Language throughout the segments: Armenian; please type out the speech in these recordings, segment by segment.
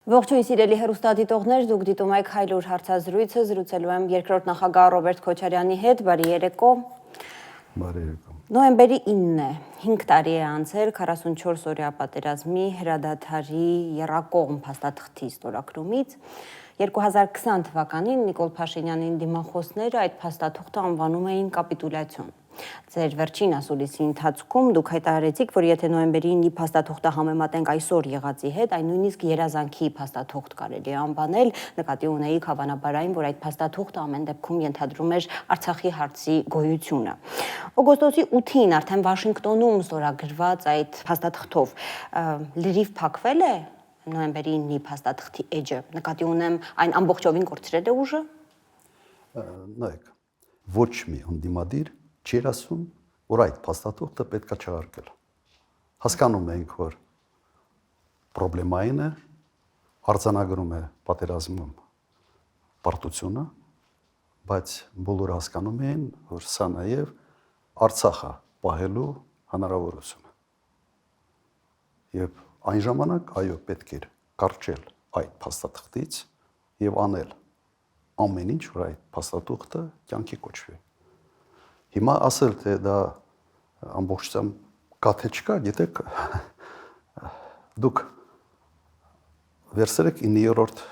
Ողջույն սիրելի հեռուստադիտողներ, դուք դիտում եք Հայլուր հարցազրույցը, զրուցելու եմ երկրորդ նախագահ Ռոբերտ Քոչարյանի հետ, բարի երեկո։ Բարի երեկո։ Նոյեմբերի 9-ն է, 5 տարի է անցել 44 օրյա պատերազմի հրադադարի եռակողմ փաստաթղթի ստորագրումից։ 2020 թվականին Նիկոլ Փաշինյանին դիմախոսները այդ փաստաթուղթը անվանում էին կապիտուլյացիոն։ Ձեր վերջին ասուլիսի ընթացքում դուք հայտարարեցիք, որ եթե նոյեմբերի 9-ի փաստաթուղթը համեմատենք այսօր եղածի հետ, այն նույնիսկ երազանքի փաստաթուղթ կարելի է անվանել, նկատի ունեիք հավանաբար այն, որ այդ փաստաթուղթը ամեն դեպքում ենթադրում էր Արցախի հարցի գոյությունը։ Օգոստոսի 8-ին արդեն Վաշինգտոնում ստորագրված այդ փաստաթղթով լրիվ փակվել է նոյեմբերի 9-ի փաստաթղթի էջը, նկատի ունեմ այն ամբողջովին կորցրել է ուժը։ Նայեք, ոչ մի ընդդիմադիր չի ասում, որ այդ փաստաթուղթը պետք է չհարգել։ Հասկանում ենք, որ պրոբլեմային է, արձանագրում է պատերազմում պարտությունը, բայց բոլորը հասկանում են, որ սա նաև Արցախը պահելու հնարավորություն է։ Եվ այն ժամանակ, այո, պետք էր կարճել այդ փաստաթղթից եւ անել ամեն ինչ, որ այդ փաստաթուղթը կյանքի կոչվի։ Հիմա ասել, թե դա ամբողջությամբ կա թե չկա, գիտեք, դուք վերցրեք 9-րդ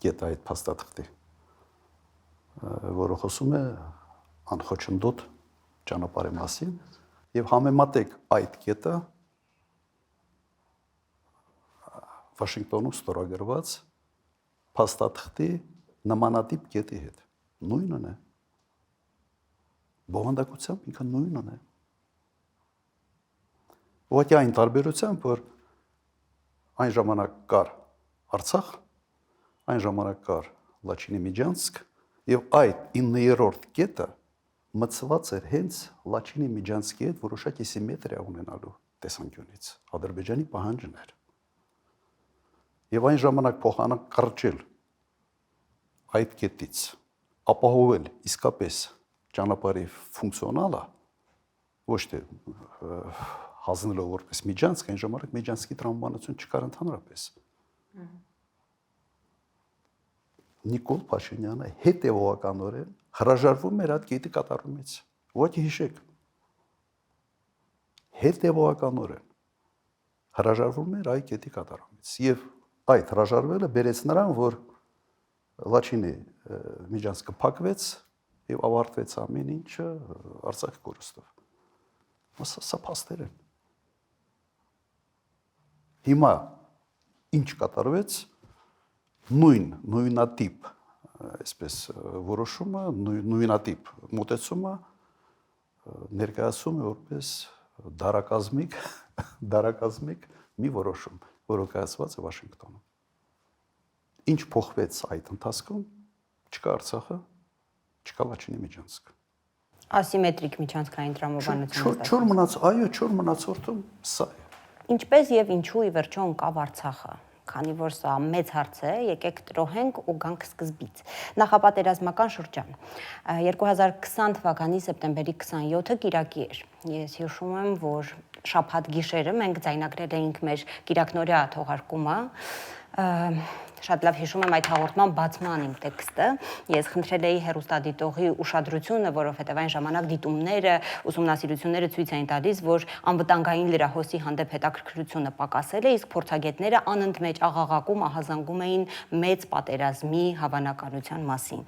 կետը այդ փաստաթղթի, որը խոսում է անխոչնդոտ ճանապարհի մասին եւ համեմատեք այդ կետը Վաշինգտոնում ստորագրված փաստաթղթի նմանատիպ կետի հետ։ Նույնն է։ Բովանդակությամբ ինքը նույնն է։ Ուղղակի այն տարբերությամբ, որ այն ժամանակ կար Արցախ, այն ժամանակ կար Լաչինի Միջանցք, եւ այդ 9-րդ կետը մտցված էր հենց Լաչինի Միջանցքի հետ որոշակի սիմետրիա ունենալու տեսանկյունից։ Ադրբեջանի պահանջն էր։ Եվ այն ժամանակ փոխանակ կարճել այդ կետից, ապահովել իսկապես ճանապարհի ֆունկցիոնալը, ոչ թե հանձնելով որպես Միջանցք, այն ժամանակ Միջանցքի տրամաբանություն չկար ընդհանրապես։ Նիկոլ Փաշինյանը հետևողականորեն հրաժարվում էր այդ կետի կատարումից։ Ուղղակի հիշեք։ Հետևողականորեն հրաժարվում էր այդ կետի կատարումից։ Եվ այդ հրաժարվելը բերեց նրան, որ Լաչինի Միջանցքը փակվեց եւ ավարտվեց ամեն ինչը Արցախի կորստով։ Սա փաստեր են։ Հիմա ինչ կատարվեց, նույնատիպ, այսպես որոշումը, նույնատիպ մոտեցումը ներկայացում է որպես դարակազմիկ մի որոշում, որը կայացված է Վաշինգտոնում։ Ինչ փոխվեց այդ ընթացքում, չկա Արցախը, չկա Լաչինի Միջանցքը։ Ասիմետրիկ միջանցքային տրամաբանությունը։ Չոր մնաց, այո, չոր մնացորդում սա է։ Ինչպես եւ ինչու ի վերջո ընկավ Արցախը, քանի որ սա մեծ հարց է, եկեք տրոհենք ու գանք սկզբից։ Նախապատերազմական շրջան։ 2020 թվականի սեպտեմբերի 27-ը կիրակի էր։ Ես հիշում եմ, որ շաբաթ գիշերը մենք ձայնագրել էինք մեր կիրակնօրյա թողարկումը։ Շատ լավ հիշում եմ այդ հաղորդման բացման իմ տեքստը։ Ես խնդրել էի հեռուստադիտողի ուշադրությունը, որովհետև այն ժամանակ դիտումները, ուսումնասիրությունները ցույց էին տալիս, որ անվտանգային լրահոսի հանդեպ հետաքրքրությունը պակասել է, իսկ փորձագետները անընդմեջ աղաղակում, ահազանգում էին մեծ պատերազմի հավանականության մասին։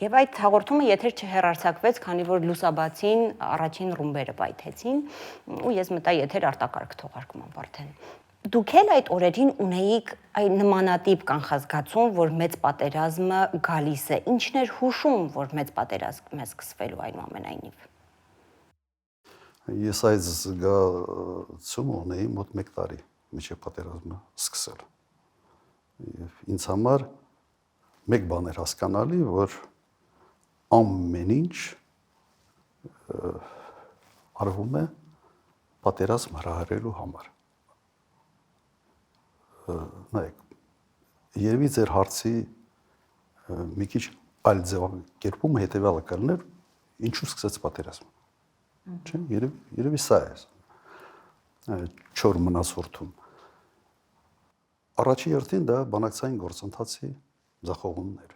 Եվ այդ հաղորդումը եթեր չհեռարձակվեց, քանի որ լուսաբացին առաջին ռումբերը պայթեցին, ու ես մտա եթեր արտակարգ թողարկման արդեն։ Դուք էլ այդ օրերին ունեիք այն նմանատիպ կանխազգացում, որ մեծ պատերազմը գալիս է։ Ինչն էր հուշում, որ մեծ պատերազմ է սկսվելու այնուամենայնիվ։ Ես այդ զգացումը ունեի մոտ 1 տարի մինչև պատերազմը սկսել։ Եվ ինձ համար մեկ բան էր հասկանալի, որ ամեն ինչ արվում է պատերազմ հրահրելու համար։ Նայեք, երևի ձեր հարցի մի քիչ այլ ձևակերպումը հետևյալը կլներ, ինչու սկսեց պատերազմը։ Չէ՞, երևի սա է չոր մնացորդում։ Առաջին հերթին դա բանակցային գործընթացի ձախողումն էր։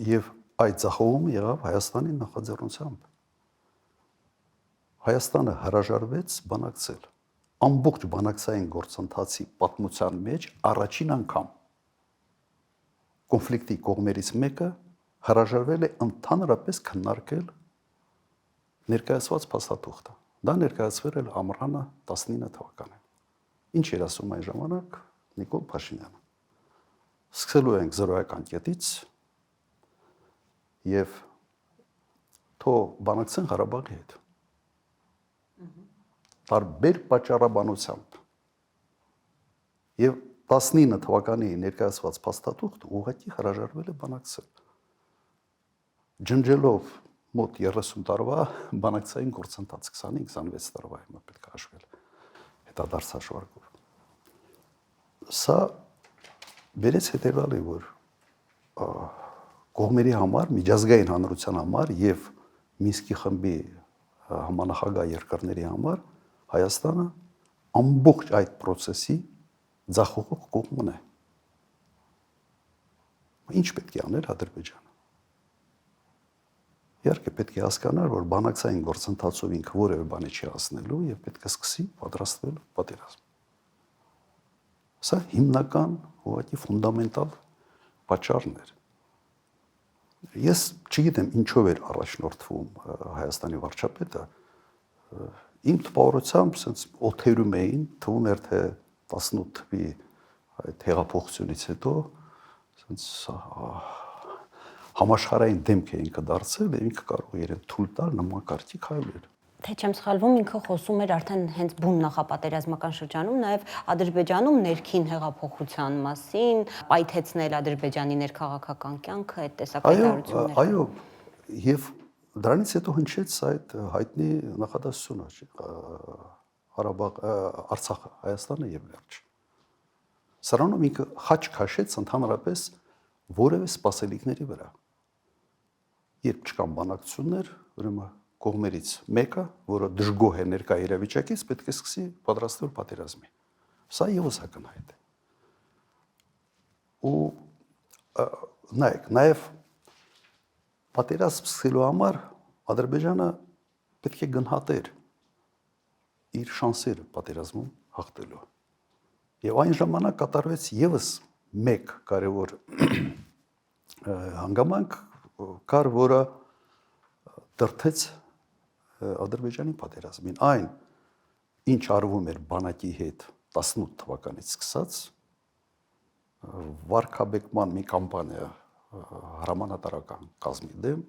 Եվ այդ ձախողումը եղավ Հայաստանի նախաձեռնությամբ։ Հայաստանը հրաժարվեց բանակցել։ Ամբողջ բանակցային գործընթացի պատմության մեջ առաջին անգամ կոնֆլիկտի կողմերից մեկը հրաժարվել է ընդհանրապես քննարկել ներկայացված փաստաթուղթը։ Դա ներկայացվել էր ամռանը 19 թվականին։ Ինչ էր ասում այն ժամանակ Նիկոլ Փաշինյանը։ Սկսելու ենք զրոյական կետից եւ թող բանակցեն Ղարաբաղի հետ։ Տարբեր պատճառաբանությամբ։ Եվ 19 թվականի ներկայացված փաստաթուղթը ուղղակի հրաժարվել է բանակցել։ Ջնջելով մոտ 30 տարվա բանակցային գործընթաց 25-26 տարվա հիմա պետք է հաշվել հետադարձ հաշվարկով։ Սա բերեց հետևյալի, որ կողմերի համար, միջազգային հանրության համար եւ Մինսկի խմբի համանախագահ երկրների համար Հայաստանը ամբողջ այդ process-ի ձախողող կողմն է։ Ինչ պետք է անել Ադրբեջանը։ Իհարկե պետք է հասկանալ, որ բանակցային գործընթացով ինքը որևէ բանի չի հասնելու եւ պետք է սկսի պատրաստվել պատերազմ։ Սա հիմնական, ուղղակի ֆունդամենտալ պատճառն էր։ Ես չգիտեմ ինչով էր առաջնորդվում Հայաստանի վարչապետը, իմ տպավորությամբ sense օթերում էին, թվում էր թե 18 թվականի այդ հեղափոխությունից հետո sense համաշխարհային դեմք է ինքը դարձել եւ ինքը կարող է իրեն թույլ տալ նման կարգի քայլել։ Թե չեմ սխալվում, ինքը խոսում էր արդեն հենց բուն նախապատերազմական շրջանում, նաև Ադրբեջանում ներքին հեղափոխության մասին, պայթեցնել Ադրբեջանի ներքաղաքական կյանքը, այդ տեսակ հայտարարություններ։ Այո, եւ դրանից հետո հնչեց այդ հայտնի նախադասությունը, Ղարաբաղ, Արցախը, Հայաստանը եւ վերջ։ Սրանով ինքը խաչ քաշեց ընդհանրապես որևէ սպասելիքների վրա։ Երբ չկան բանակցություններ, ուրեմն կողմերից մեկը, որը դժգոհ է ներկա իրավիճակից, պետք է սկսի պատրաստվել պատերազմի։ Սա եւս ակնհայտ է։ Ու նայեք, նաեւ պատերազմ սկսելու համար Ադրբեջանը պետք է գնահատեր իր շանսերը պատերազմում հաղթելու։ Եվ այն ժամանակ կատարվեց եւս մեկ կարևոր հանգամանք, կար, որը դրդեց Ադրբեջանի պատերազմին։ Այն, ինչ արվում էր բանակի հետ 18 թվականից սկսած, վարկաբեկման մի կամպանիա հրամանատարական կազմի դեմ,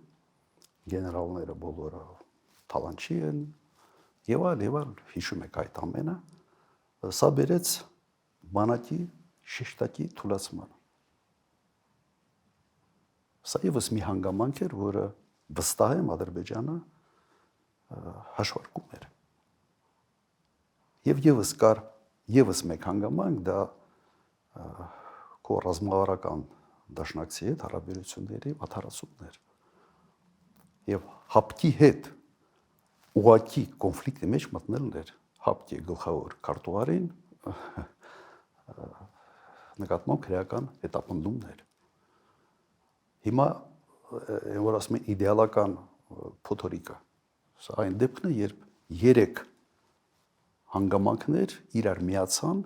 գեներալները բոլորը թալանչի են, եւ այլ, հիշում եք այդ ամենը, սա բերեց բանակի շեշտակի թուլացման։ Սա եւս մի հանգամանք էր, որը վստահ եմ Ադրբեջանը հաշվարկում էր։ Եվ եւս կար եւս մեկ հանգամանք, դա քո ռազմավարական դաշնակցի հետ հարաբերությունների վատթարացումն էր։ Եվ հապկի հետ ուղղակի կոնֆլիկտի մեջ մտնելն էր հապկի գլխավոր քարտուղարին նկատմամբ քրեական հետապնդումներ։ Հիմա որ ասում են իդեալական փոթորիկը, սա այն դեպքն է, երբ 3 հանգամանքներ իրար միացան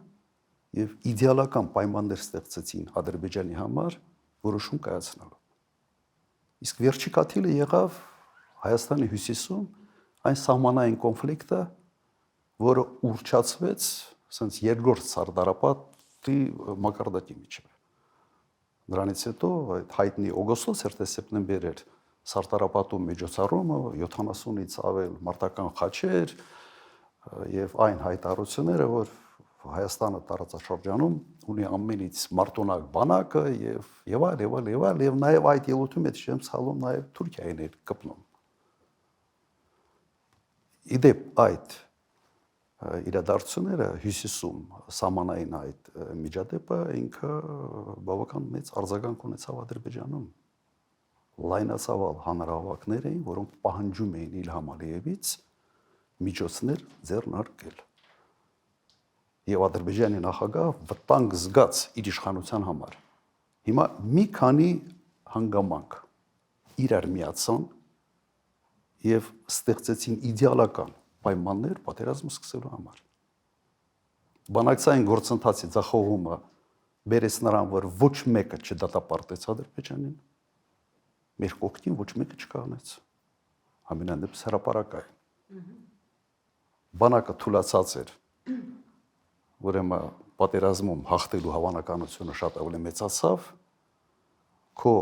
եւ իդեալական պայմաններ ստեղծեցին Ադրբեջանի համար որոշում կայացնելու։ Իսկ վերջի կաթիլը եղավ Հայաստանի հյուսիսում այն սահմանային կոնֆլիկտը, որը ուռճացվեց ասենց երկրորդ սարդարապետի մակարդակի միջև։ Դրանից հետո այդ հայտնի օգոստոս էր թե սեպտեմբեր էր սարդարապետում միջոցառումը 70-ից ավել մարտական խաչեր եւ այն հայտարարությունները, որ Հայաստանը տարածաշրջանում ունի ամենից մարտունակ բանակը եւ այլ եւ նաեւ այդ ելույթում հետ չեմ ցալում նաեւ Թուրքիային էր կպնում։ Իդեպ այդ իրադարձությունները հյուսիսում սահմանային այդ միջադեպը ինքը բավական մեծ արձագանք ունեցավ Ադրբեջանում։ Լայնածավալ հանրահավաքներ էին, որոնք պահանջում էին Իլհամ Ալիևից միջոցներ ձեռնարկել։ եւ Ադրբեջանի նախագահ վտանգ զգաց իր իշխանության համար։ Հիմա մի քանի հանգամանք իրար միացան եւ ստեղծեցին իդեալական պայմաններ պատերազմը սկսելու համար։ Բանակցային գործընթացի ձախողումը բերեց նրան, որ ոչ մեկը չդատապարտեց Ադրբեջանին, մեր կողքին ոչ մեկը չկանգնեց։ Ամենայն դեպս հրապարակային։ Բանակը թուլացած էր, ուրեմն պատերազմում հաղթելու հավանականությունը շատ ավելի մեծացավ, քո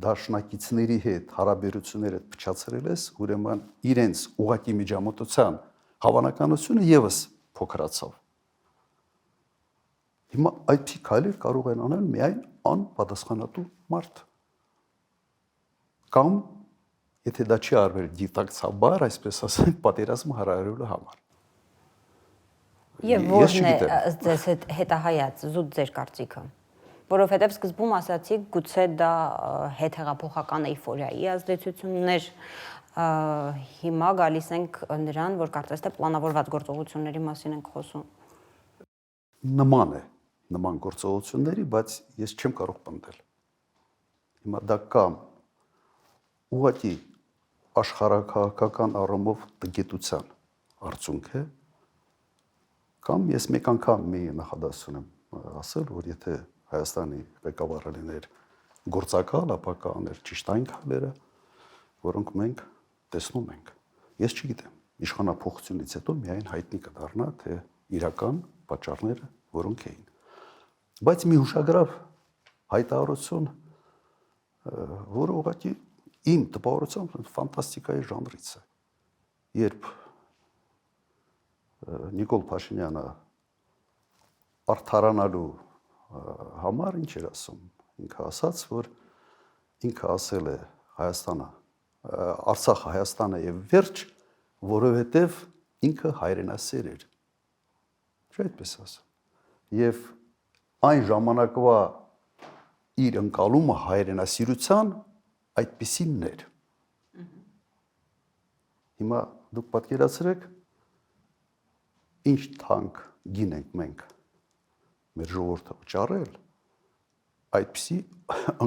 դաշնակիցների հետ հարաբերությունները փչացրել ես, ուրեմն իրենց ուղակի միջամտության հավանականությունը եւս փոքրացավ։ Հիմա այդ քայլեր կարող են անել միայն անպատասխանատու մարդ։ Կամ եթե դա չի արվել դիտակցաբար, այսպես ասենք, պատերազմը հարայրելու համար։ Եվ ո՞րն է ըստ ձեզ հետահայաց զուտ ձեր կարծիքը, որովհետև սկզբում ասացիք, գուցե դա հետհեղափոխական էյֆորիայի ազդեցություններ, հիմա գալիս ենք նրան, որ կարծես թե պլանավորված գործողությունների մասին ենք խոսում։ Նման է, նման գործողությունների, բայց ես չեմ կարող պնդել։ Հիմա դա կամ ուղղակի աշխարհակահաղական առումով տգետության արդյունք է, կամ ես մեկ անգամ մի նախադաս ունեմ ասել, որ եթե Հայաստանի ղեկավարը լիներ գործակալ, ապա կաներ ճիշտ այն քայլերը, որոնք մենք տեսնում ենք։ Ես չգիտեմ, իշխանափոխությունից հետո միայն հայտնի կդառնա, թե իրական պատճառները որոնք էին։ Բայց մի հուշագրավ հայտարարություն, որը ուղղակի իմ տպավորությամբ ֆանտաստիկայի ժանրից է։ Երբ Նիկոլ Փաշինյանը արդարանալու համար ինչ էր ասում, ինքը ասաց, որ ինքը ասել է Հայաստանը, Արցախը Հայաստանը եւ վերջ, որովհետեւ ինքը հայրենասեր էր։ Չէ՞ այդպես ասում։ Եվ այն ժամանակվա իր ընկալումը հայրենասիրության այդպիսինն էր։ Հիմա դուք պատկերացրեք, ինչ թանկ գին ենք մենք մեր ժողովուրդը վճարել այդպիսի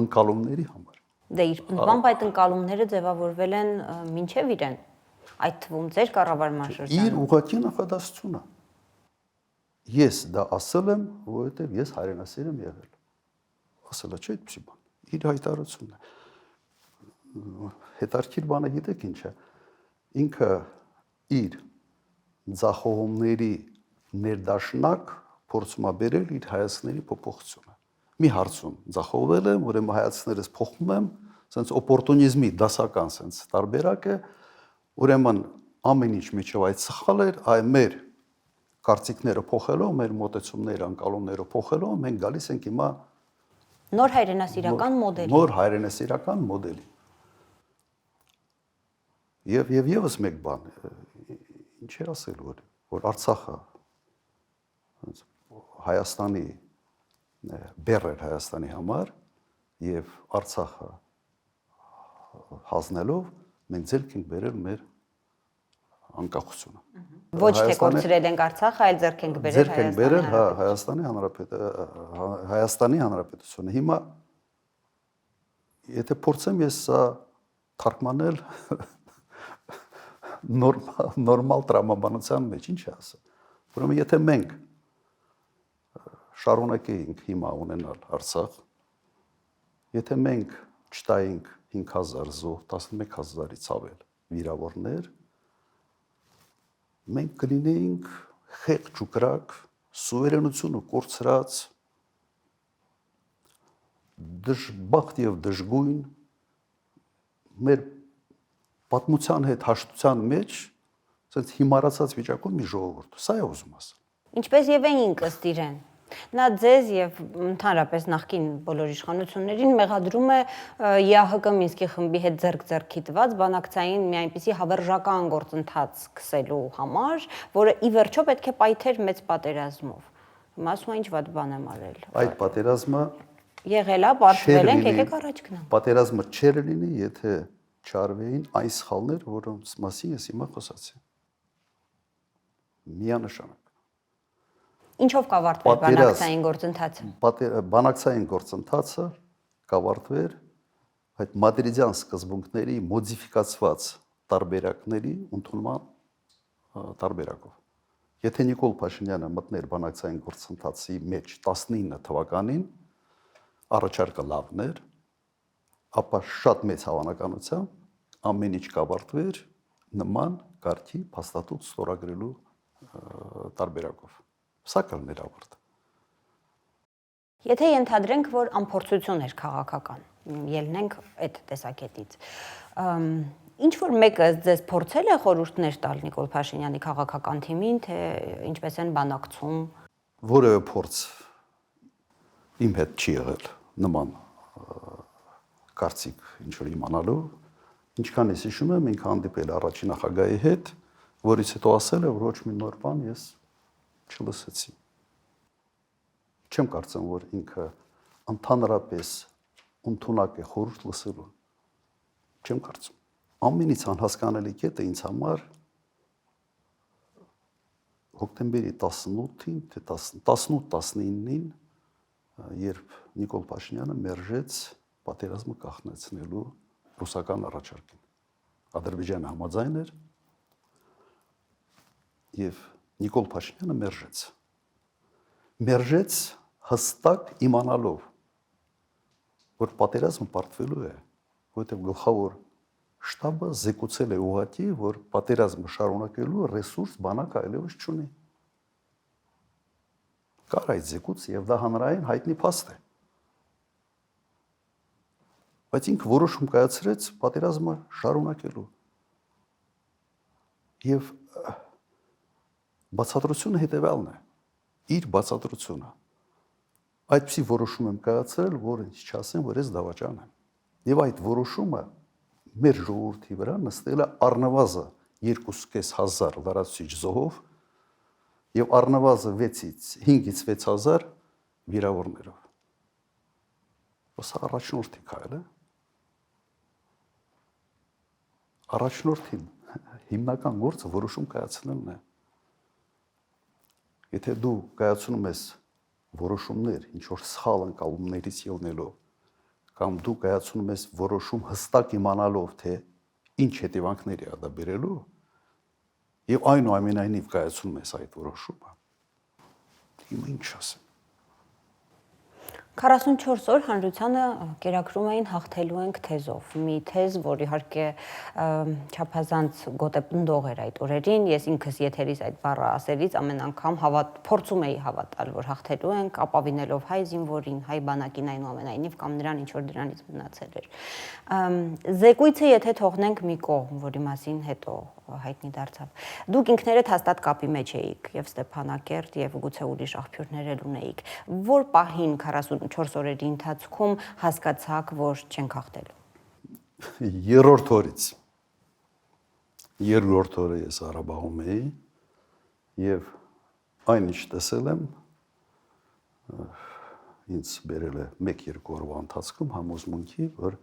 ընկալումների համար։ Դե իր պնդմամբ այդ ընկալումները ձևավորվել են մինչև իրեն, այդ թվում ձեր կառավարման շրջանում։ Իր ուղղակի նախադասությունը։ Ես դա ասել եմ, որովհետև ես հայրենասեր եմ եղել։ Ասել է, չէ՞ այդպիսի բան։ Իր հայտարարությունն է։ Հետարքիր բանը գիտեք ինչ է։ Ինքը իր ձախողումների ներդաշնակ փորձում է բերել իր հայացքների փոփոխությունը։ Մի հարցում ձախողվել եմ, ուրեմն հայացքներս փոխում եմ, ասենց օպորտունիզմի դասական ասենց տարբերակ է, ուրեմն ամեն ինչ միջով այդ սխալ էր, այ մեր կարծիքները փոխելով, մեր մոտեցումները, անկալումները փոխելով, մենք գալիս ենք հիմա նոր հայրենասիրական մոդելի։ Նոր հայրենասիրական մոդելի։ Եվ եւս մեկ բան, ինչ էր ասել, որ Արցախը Հայաստանի բեռ էր Հայաստանի համար եւ Արցախը հանձնելով մենք ձեռք ենք բերել մեր անկախությունը։ Ոչ թե կորցրել ենք Արցախը, այլ ձեռք ենք բերել Հայաստանի Հանրապետությունը։ Հիմա եթե փորձեմ ես սա թարգմանել նորմալ տրամաբանության մեջ, ինչ է ասա։ Ուրեմն եթե մենք շարունակեինք հիմա ունենալ Արցախ, եթե մենք չտայինք 5000 զոհ, 11000-ից ավել վիրավորներ, մենք կլինեինք խեղճ ու կրակ, սուվերենությունը կորցրած, դժբախտ եւ դժգույն, մեր պատմության հետ հաշտության մեջ ասենց հիմարացած վիճակում մի ժողովուրդ։ Սա է ուզում ասել։ Ինչպես եւ էինք ըստ իրեն։ Նա ձեզ եւ ընդհանրապես նախկին բոլոր իշխանություններին մեղադրում է ԵԱՀԿ Մինսկի խմբի հետ ձեռք-ձեռքի տված բանակցային մի այնպիսի հավերժական գործընթաց սկսելու համար, որը ի վերջո պետք է պայթեր մեծ պատերազմով։ Հիմա ասում են ինչ վատ բան եմ արել։ Այդ պատերազմը եղել է, պարտվել ենք, եկեք առաջ գնանք։ Պատերազմը չէր լինի, եթե չարվեին այն սխալներ, որոնց մասին ես հիմա խոսացի։ Միանշանակ։ Ինչով կավարտվեր բանակցային գործընթացը։ Բանակցային գործընթացը կավարտվեր այդ մադրիդյան սկզբունքների մոդիֆիկացված տարբերակների ընդունման տարբերակով։ Եթե Նիկոլ Փաշինյանը մտներ բանակցային գործընթացի մեջ 19 թվականին, առաջարկը լավն էր, ապա շատ մեծ հավանականությամբ ամեն ինչ կավարտվեր նման կարգի փաստաթուղթ ստորագրելու տարբերակով։ Սա կլիներ ավարտը։ Եթե ենթադրենք, որ անփորձություն էր քաղաքական, ելնենք այդ տեսակետից, ինչ որ մեկը ձեզ փորձել է խորհուրդներ տալ Նիկոլ Փաշինյանի քաղաքական թիմին, թե ինչպես են բանակցում։ Որևէ փորձ իմ հետ չի եղել նման կարծիք ինչ որ իմանալու, ինչքան ես հիշում եմ, ինքը հանդիպել առաջին նախագահի հետ, որից հետո ասել է, որ ոչ մի նոր բան ես չլսեցի։ Չեմ կարծում, որ ինքը ընդհանրապես ընդունակ է խորհուրդ լսելու։ Չեմ կարծում։ Ամենից անհասկանալի կետը ինձ համար հոկտեմբերի 18-ին, թե 18-19-ին, երբ Նիկոլ Փաշինյանը մերժեց պատերազմը կանխեցնելու ռուսական առաջարկին։ Ադրբեջանը համաձայն էր եւ Նիկոլ Փաշինյանը մերժեց։ Մերժեց հստակ իմանալով, որ պատերազմը պարտվելու է, որտեղ գլխավոր շտաբը զեկուցել է ուղղակի, որ պատերազմը շարունակելու ռեսուրս բանակը այլևս չունի։ Կար այդ զեկույց եւ դա հանրային հայտնի փաստ է։ Բայց ինքը որոշում կայացրեց պատերազմը շարունակելու։ Եվ բացատրությունը հետեւյալն է։ Իր բացատրությունը այդպիսի որոշում եմ կայացրել, որ ինձ չասեն, որ ես դավաճան եմ։ Եվ այդ որոշումը մեր ժողովրդի վրա նստել է առնվազն 2.500 լրացուցիչ զոհով եւ առնվազն 5-ից 6000 վիրավորներով։ Ոսա առաջնորդի քայլ է։ Առաջնորդին հիմնական գործը որոշում կայացնելն է։ Եթե դու կայացնում ես որոշումներ, ինչ որ սխալ ընկալումներից ելնելով, կամ դու կայացնում ես որոշում հստակ իմանալով, թե ինչ հետևանքների է դա բերելու, եւ այնուամենայնիվ կայացնում ես այդ որոշումը, հիմա ինչ ասեմ։ 44 օր հանրությանը կերակրում էին հաղթելու ենք թեզով։ Մի թեզ, որ իհարկե չափազանց գոտեպնդող էր այդ օրերին, ես ինքս եթերից այդ բառը ասելիս ամեն անգամ փորձում էի հավատալ, որ հաղթելու ենք, ապավինելով հայ զինվորին, հայ բանակին այնուամենայնիվ կամ նրան ինչ որ դրանից մնացել էր։ Զեկույցը եթե թողնենք մի կողմ, որի մասին հետո հայտնի դարձավ։ Դուք ինքներդ հաստատ կապի մեջ էիք եւ Ստեփանակերտ եւ գուցե ուրիշ աղբյուրներ էլ ունեիք։ Որ պահին 44 օրերի ընթացքում հասկացաք, որ չենք հաղթելու։ Երրորդ օրը ես Ղարաբաղում էի եւ այնինչ տեսել եմ ինձ բերել է 1-2 օրվա ընթացքում համոզմունքի, որ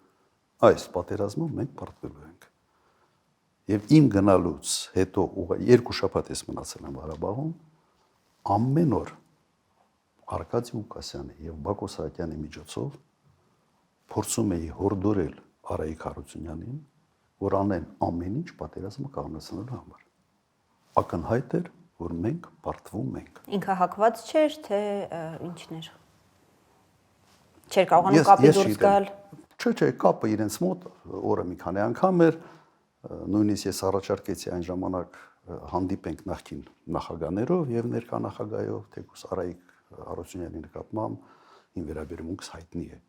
այս պատերազմում մենք պարտվելու ենք։ Եվ իմ գնալուց հետո 2 շաբաթ ես մնացել եմ Ղարաբաղում, ամեն օր Արկադի Ղուկասյանի եւ Բակո Սահակյանի միջոցով փորձում էի հորդորել Արայիկ Հարությունյանին, որ անեն ամեն ինչ պատերազմը կանգնեցնելու համար։ Ակնհայտ էր, որ մենք պարտվում ենք։ Ինքը հակված չէր, թե ինչն էր։ Չէր կարողանում կապի դուրս գալ։ Չէ, կապը իրենց մոտ օրը մի քանի անգամ էր, նույնիսկ ես առաջարկեցի այն ժամանակ հանդիպենք նախկին նախագահներով եւ ներկա նախագահով, թեկուզ Արայիկ Հարությունյանի նկատմամբ իմ վերաբերմունքս հայտնի է։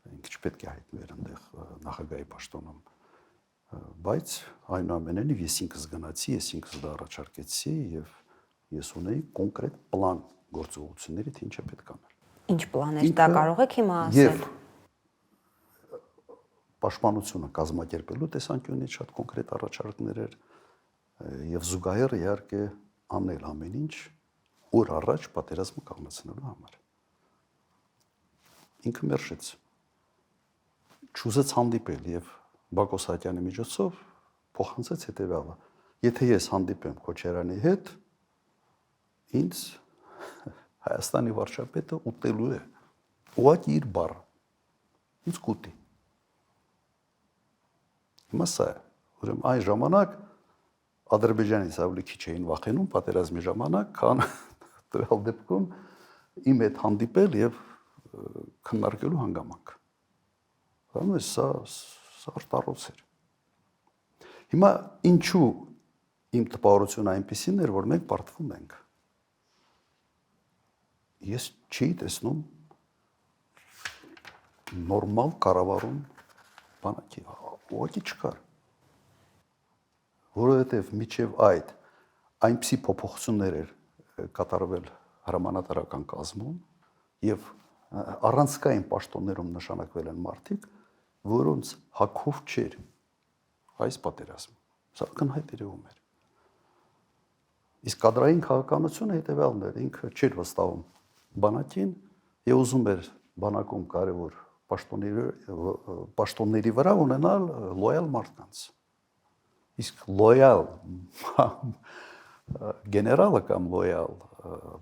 Ինքը չպետք է հայտնվեր այնտեղ նախագահի պաշտոնում։ Բայց այնուամենայնիվ ես ինքս գնացի, ես ինքս դա առաջարկեցի եւ ես ունեի կոնկրետ պլան գործողությունների, թե ինչը պետք անել։ Ինչ պլան էր, դա կարող եք հիմա ասել։ Պաշտպանությունը կազմակերպելու տեսանկյունից շատ կոնկրետ առաջարկներ էր եւ զուգահեռ իհարկե անել ամեն ինչ օր առաջ պատերազմը կանգնեցնելու համար։ Ինքը մերժեց։ Չուզեց հանդիպել եւ Բակո Սահակյանի միջոցով փոխանցեց հետեւյալը. եթե ես հանդիպեմ Քոչարյանի հետ, ինձ Հայաստանի վարչապետը ուտելու է։ Ուղղակի իր բառը։ Ինձ կուտի։ Հիմա սա է։ Ուրեմն այն ժամանակ Ադրբեջանից ավելի քիչ էին վախենում պատերազմի ժամանակ, քան տվյալ դեպքում իմ հետ հանդիպել եւ քննարկելու հանգամանք։ Հա, սա արտարոց էր։ Հիմա ինչու իմ տպավորությունը այնպեսին էր, որ մենք պարտվում ենք։ Ես չի տեսնում նորմալ կառավարում բանակի, ուղղակի չկար։ Որովհետև միջև այդ այնպիսի փոփոխություններ էր կատարվել հրամանատարական կազմում եւ առանցքային պաշտոններում նշանակվել են մարդիկ, որոնց հակով չէր այս պատերազմը։ Սա կնհայտ երևում էր։ Իսկ կադրային քաղաքականությունը հետևյալն էր, ինքը չէր վստահում բանակին եւ ուզում էր բանակում կարևոր պաշտոնների վրա ունենալ լոյալ մարդկանց։ Իսկ լոյալ գեներալը կամ լոյալ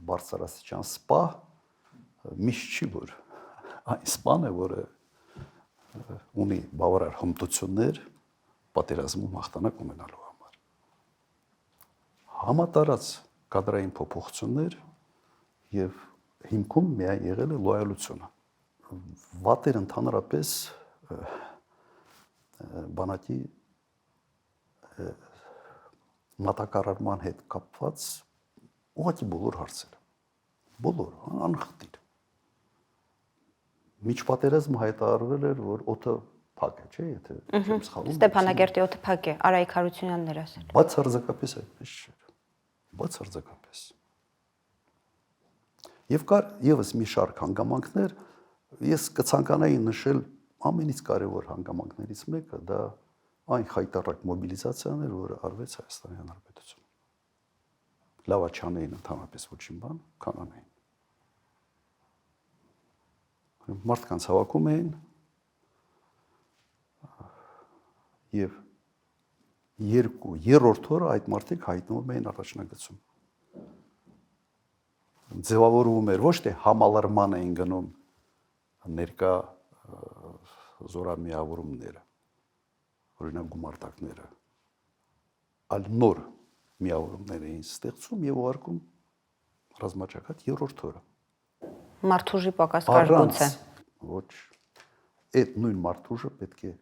բարձրաստիճան սպա միշտ չի որ այն սպան է, որը ունի բավարար հմտություններ պատերազմում հաղթանակ ունենալու համար։ Համատարած կադրային փոփոխություններ եւ հիմքում միայն եղել է լոյալությունը։ Վատեր ընդհանրապես բանակի մատակարարման հետ կապված ուղղակի բոլոր հարցերը։ Բոլոր, անխտիր։ Միջպատերազմը հայտարարվել էր, որ օդը փակ է, չէ՞, եթե չեմ սխալվում։ Ստեփանագերտի օդը փակ է, Արայիկ Հարությունյանն էր ասել։ Բացարձակապես այդպես չէր։ Բացարձակապես։ Եվ կար եւս մի շարք հանգամանքներ, ես կցանկանայի նշել ամենից կարևոր հանգամանքներից մեկը դա այն խայտառակ մոբիլիզացիան էր, որը արվեց Հայաստանի Հանրապետությունում։ Լավա չանեին ընդհանրապես ոչինչ բան, կանանեին։ Մարդկանց հավաքում էին եւ երրորդ օրը այդ մարդիկ հայտնվում էին առաջնագծում։ Ձևավորվում էր ոչ թե համալրման էին գնում ներկա զորամիավորումները, օրինակ գումարտակները, այլ նոր միավորումներ էին ստեղծում եւ ուղարկում ռազմաճակատ երրորդ օրը։ Մարդուժի պակաս կար գուցե։ Ոչ, այդ նույն մարդուժը պետք է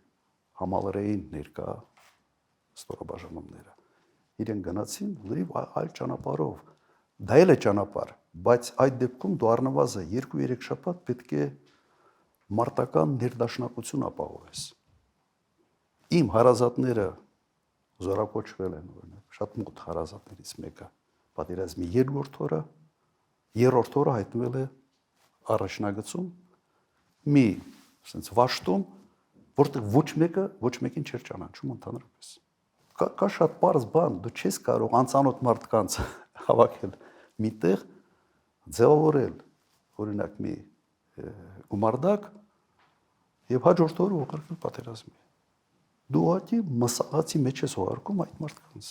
համալրեին ներկա ստորաբաժանումները։ Իրեն գնացին լրիվ այլ ճանապարհով։ Դա էլ է ճանապարհ, բայց այդ դեպքում դու առնվազն 2-3 շաբաթ պետք է մարտական ներդաշնակություն ապահովես։ Իմ հարազատները զորակոչվել են, օրինակ, շատ մոտ հարազատներից մեկը պատերազմի երրորդ օրը հայտնվել է առաջնագծում մի ասենց վաշտում, որտեղ ոչ մեկին չէր ճանաչում ընդհանրապես։ Կա շատ պարզ բան, դու չես կարող անծանոթ մարդկանց հավաքել միտեղ, ձևավորել, օրինակ մի գումարդակ եւ հաջորդ օրը ուղարկել պատերազմի։ Դու ուղղակի մսաղացի մեջ ես ուղարկում այդ մարդկանց։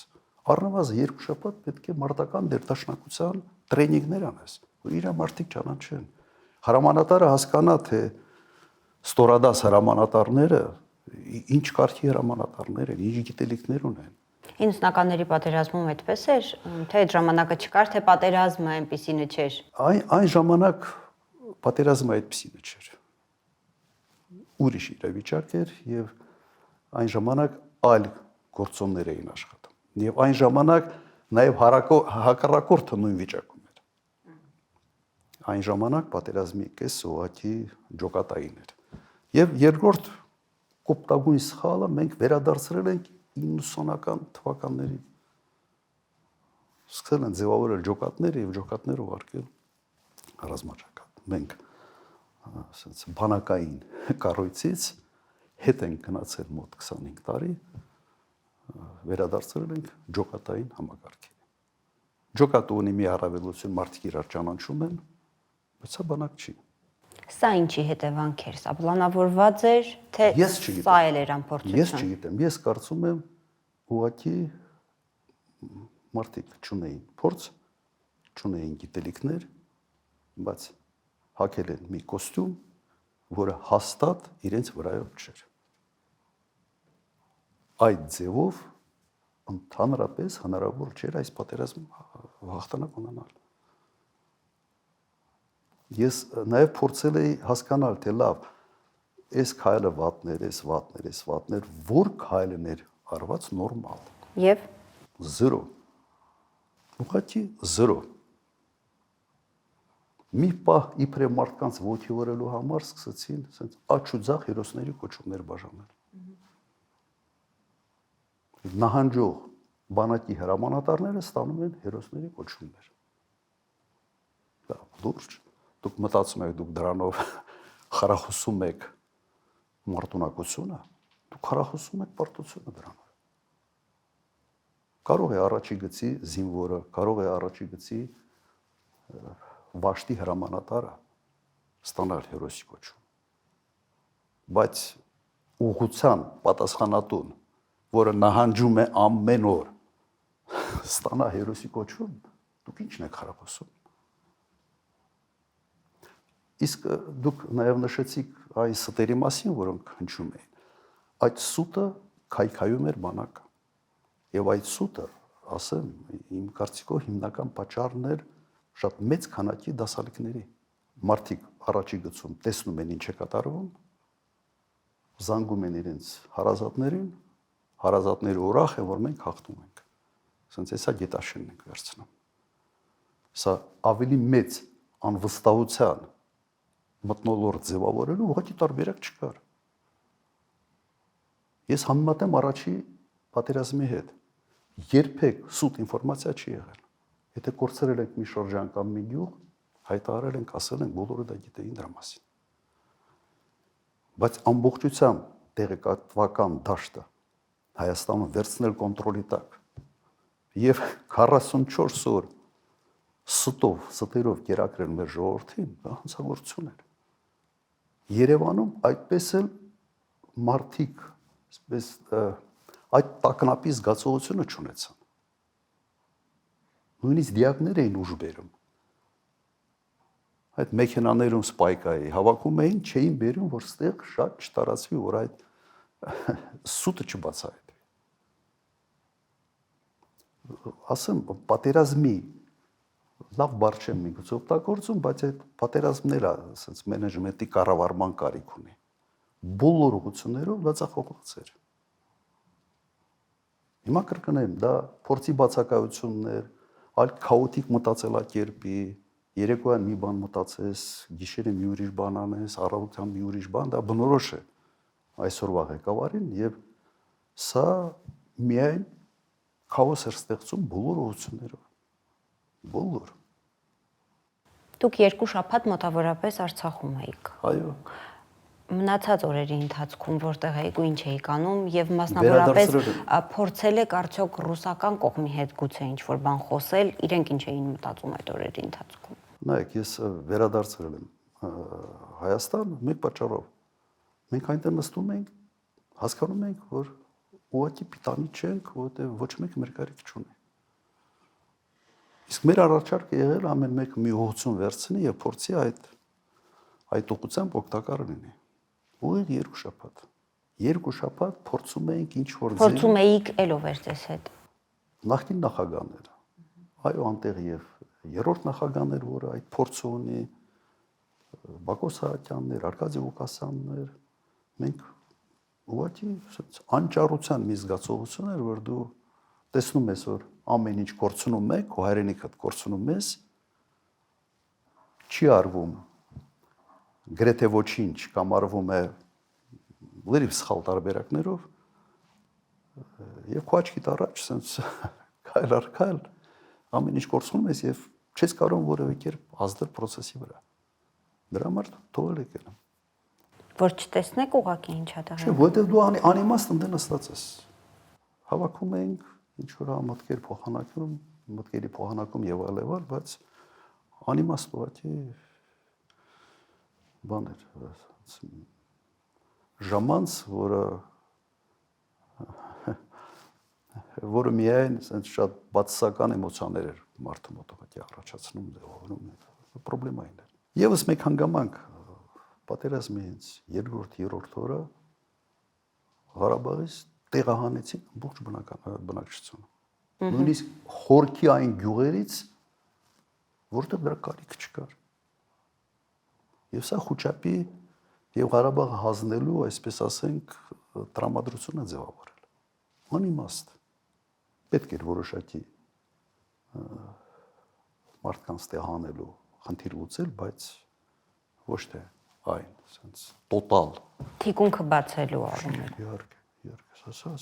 Առնվազն 2 շաբաթ պետք է մարտական ներդաշնակության տրեյնինգներ անես, որ իր մարդիկ ճանաչեն։ Հրամանատարը հասկանա, թե ստորադաս հրամանատարները ինչ կարգի հրամանատարներ են, ինչ գիտելիքներ ունեն։ 90-ականների պատերազմում այդպես էր, թե այդ ժամանակը չկար, թե պատերազմը այնպիսինը չէր։ Այն ժամանակ պատերազմը այդպիսինը չէր։ Ուրիշ իրավիճակ էր եւ այն ժամանակ այլ գործոններ էին աշխատում։ Եվ այն ժամանակ նաեւ հակառակորդը նույն վիճակում էր։ Այն ժամանակ պատերազմի կեսը ուղղակի ջոկատային էր։ Եվ երկրորդ կոպտագույն սխալը մենք վերադարձրել ենք 90-ական թվականներին։ Սկսել են ձևավորել ջոկատները եւ ջոկատները ուղարկել ռազմաճակատ։ Մենք ասենց բանակային կառույցից հետ են գնացել մոտ 25 տարի, վերադարձրել ենք ջոկատային համակարգին։ Ջոկատը ունի մի առավելություն, մարդիկ իրար ճանաչում են, բայց սա բանակ չի։ Սա ինչի հետևանք էր, սա պլանավորված էր, թե սա էլ էր ամփոփություն։ Ես չգիտեմ, ես կարծում եմ ուղղակի մարդիկ չունեին փորձ, չունեին գիտելիքներ, բայց հագել են մի կոստյում, որը հաստատ իրենց վրայով չէր։ Այդ ձևով ընդհանրապես հնարավոր չէր այս պատերազմ հաղթանակ ունենալ։ Ես նաև փորձել էի հասկանալ, թե լավ, այս քայլը վատներ, որ քայլն էր արված նորմալ։ Եվ 0։ Ուղղակի 0։ Մի պահ իբրե մարդկանց ոտքի վարելու համար սկսեցին ասենց աչուձախ հերոսների կոչումներ բաժանել։ Նահանջող բանակի հրամանատարները ստանում են հերոսների կոչումներ։ Դա լուրջ։ Դուք մտածում եք, դուք դրանով խրախուսում եք մարտունակությունը, դուք խրախուսում եք պարտությունը դրանով։ Կարող է առաջի գծի զինվորը, կարող է առաջի գծի վաշտի հրամանատարը ստանալ հերոսի կոչում։ Բայց ուղղության պատասխանատուն, որը նահանջում է ամեն օր, ստանա հերոսի կոչում, դուք ի՞նչն եք խրախուսում։ Իսկ դուք նաև նշեցիք այս ստերի մասին, որոնք հնչում էին։ Այդ սուտը քայքայում էր բանակը։ Եվ այդ սուտը, ասեմ, իմ կարծիքով հիմնական պատճառն էր շատ մեծ քանակի դասալիկների։ Մարդիկ առաջի գծում տեսնում են ինչ է կատարվում, զանգում են իրենց հարազատներին, հարազատները ուրախ են, որ մենք հաղթում ենք։ Ասենց հեսա գետաշենն ենք վերցնում։ Սա ավելի մեծ անվստահության մթնոլորտ ձևավորելու ուղղակի տարբերակ չկար։ Ես համեմատեմ առաջի պատերազմի հետ։ Երբեք սուտ ինֆորմացիա չի եղել։ Եթե կորցրել ենք մի շրջան կամ մի գյուղ, հայտարարել ենք, ասել ենք, բոլորը դա գիտեին դրա մասին։ Բայց ամբողջությամբ տեղեկատվական դաշտը Հայաստանը վերցնել կոնտրոլի տակ եւ 44 օր ստերով կերակրել մեր ժողովրդին, դա հանցագործություն էր։ Երևանում այդպես էլ մարդիկ, այսպես այդ տագնապի զգացողությունը չունեցան։ Նույնիսկ դիակներ էին ուժ բերում։ Այդ մեքենաներում սպայկայի հավաքում էին, չէին բերում, որ ստեղ շատ չտարածվի, որ այդ սուտը չբացահայտվի։ Ասեմ, պատերազմի լավ բառ չեմ միգուցե օգտագործում, բայց այդ պատերազմները, ասենց մենեջմենտի կառավարման կարիք ունի։ Բոլոր ուղղություններով դա ցախողված էր։ Հիմա կրկնեմ, դա փորձի բացակայությունն էր, այլ քաոտիկ մտածելակերպի, երեկոյան մի բան մտածես, գիշերը մի ուրիշ բան անես, առավոտյան մի ուրիշ բան, դա բնորոշ է այսօրվա ղեկավարին եւ սա միայն քաոս էր ստեղծում բոլոր ուղղություններով։ Բոլոր։ Դուք 2 շաբաթ մոտավորապես Արցախում էիք։ Այո։ Մնացած օրերի ընթացքում որտեղ էիք ու ինչ էիք անում եւ մասնավորապես փորձել եք արդյոք ռուսական կողմի հետ գուցե ինչ-որ բան խոսել, իրենք ինչ էին մտածում այդ օրերի ընթացքում։ Նայեք, ես վերադարձրել եմ Հայաստան մեկ պատճառով։ Մենք այնտեղ նստում ենք, հասկանում ենք, որ ուղղակի պիտանի չենք, որովհետեւ ոչ մեկ մեր կարիք չունի։ Իսկ մեր առաջարկը եղել ամեն մեկ մի ուղղություն վերցնի եւ փորձի այդ ուղղությամբ օգտակար լինի։ Ուղիղ 2 շաբաթ։ 2 շաբաթ փորձում էինք ինչ որ Փորձում էիք ելով էր ձեզ հետ։ Նախկին նախագահները։ Այո, անտեղ եւ երրորդ նախագահներ, որը այդ փորձը ունի, Բակո Սահակյաններ, Արկադի Ղուկասյաններ, մենք ուղղակի անճարության մի զգացողություն էր, որ դու տեսնում ես, որ ամեն ինչ կորցնում եք, քո հայրենիքդ կորցնում ես, չի արվում գրեթե ոչինչ կամ արվում է լրիվ սխալ տարբերակներով եւ քո աչքիդ առաջ sense քայլ առ քայլ ամեն ինչ կորցնում ես եւ չես կարող որևէ կերպ ազդել process-ի վրա։ Դրա համար թողել եք ելը։ Որ չտեսնեք ուղակի ինչա դա։ Չէ, որտեղ դու անիմաստ ընդ նստած ես։ Հավաքում ենք ինչ որ մտքեր փոխանակում, մտքերի փոխանակում եւ այլ, բայց անիմաստ ուղղակի բաներ ժամանց, որը միայն ասենց շատ բացասական էմոցիաներ էր մարդու մոտ ուղղակի առաջացնում, ձևավորում։ Պրոբլեմային էր։ Եվս մեկ հանգամանք պատերազմից երկրորդ, երրորդ օրը Ղարաբաղից տեղահանեցին ամբողջ բնակչությունը։ Նույնիսկ խորքի այն գյուղերից, որտեղ դրա կարիք չկար։ Եվ սա խոչապի եւ Ղարաբաղը հանձնելու, այսպես ասենք, տրամադրությունը ձևավորել։ Անիմաստ։ Պետք էր որոշակի մարդկանց տեղահանելու խնդիր լուծել, բայց ոչ թե այն, ասենց տոտալ Թիկունքը բացելու առումով։ Իհարկե,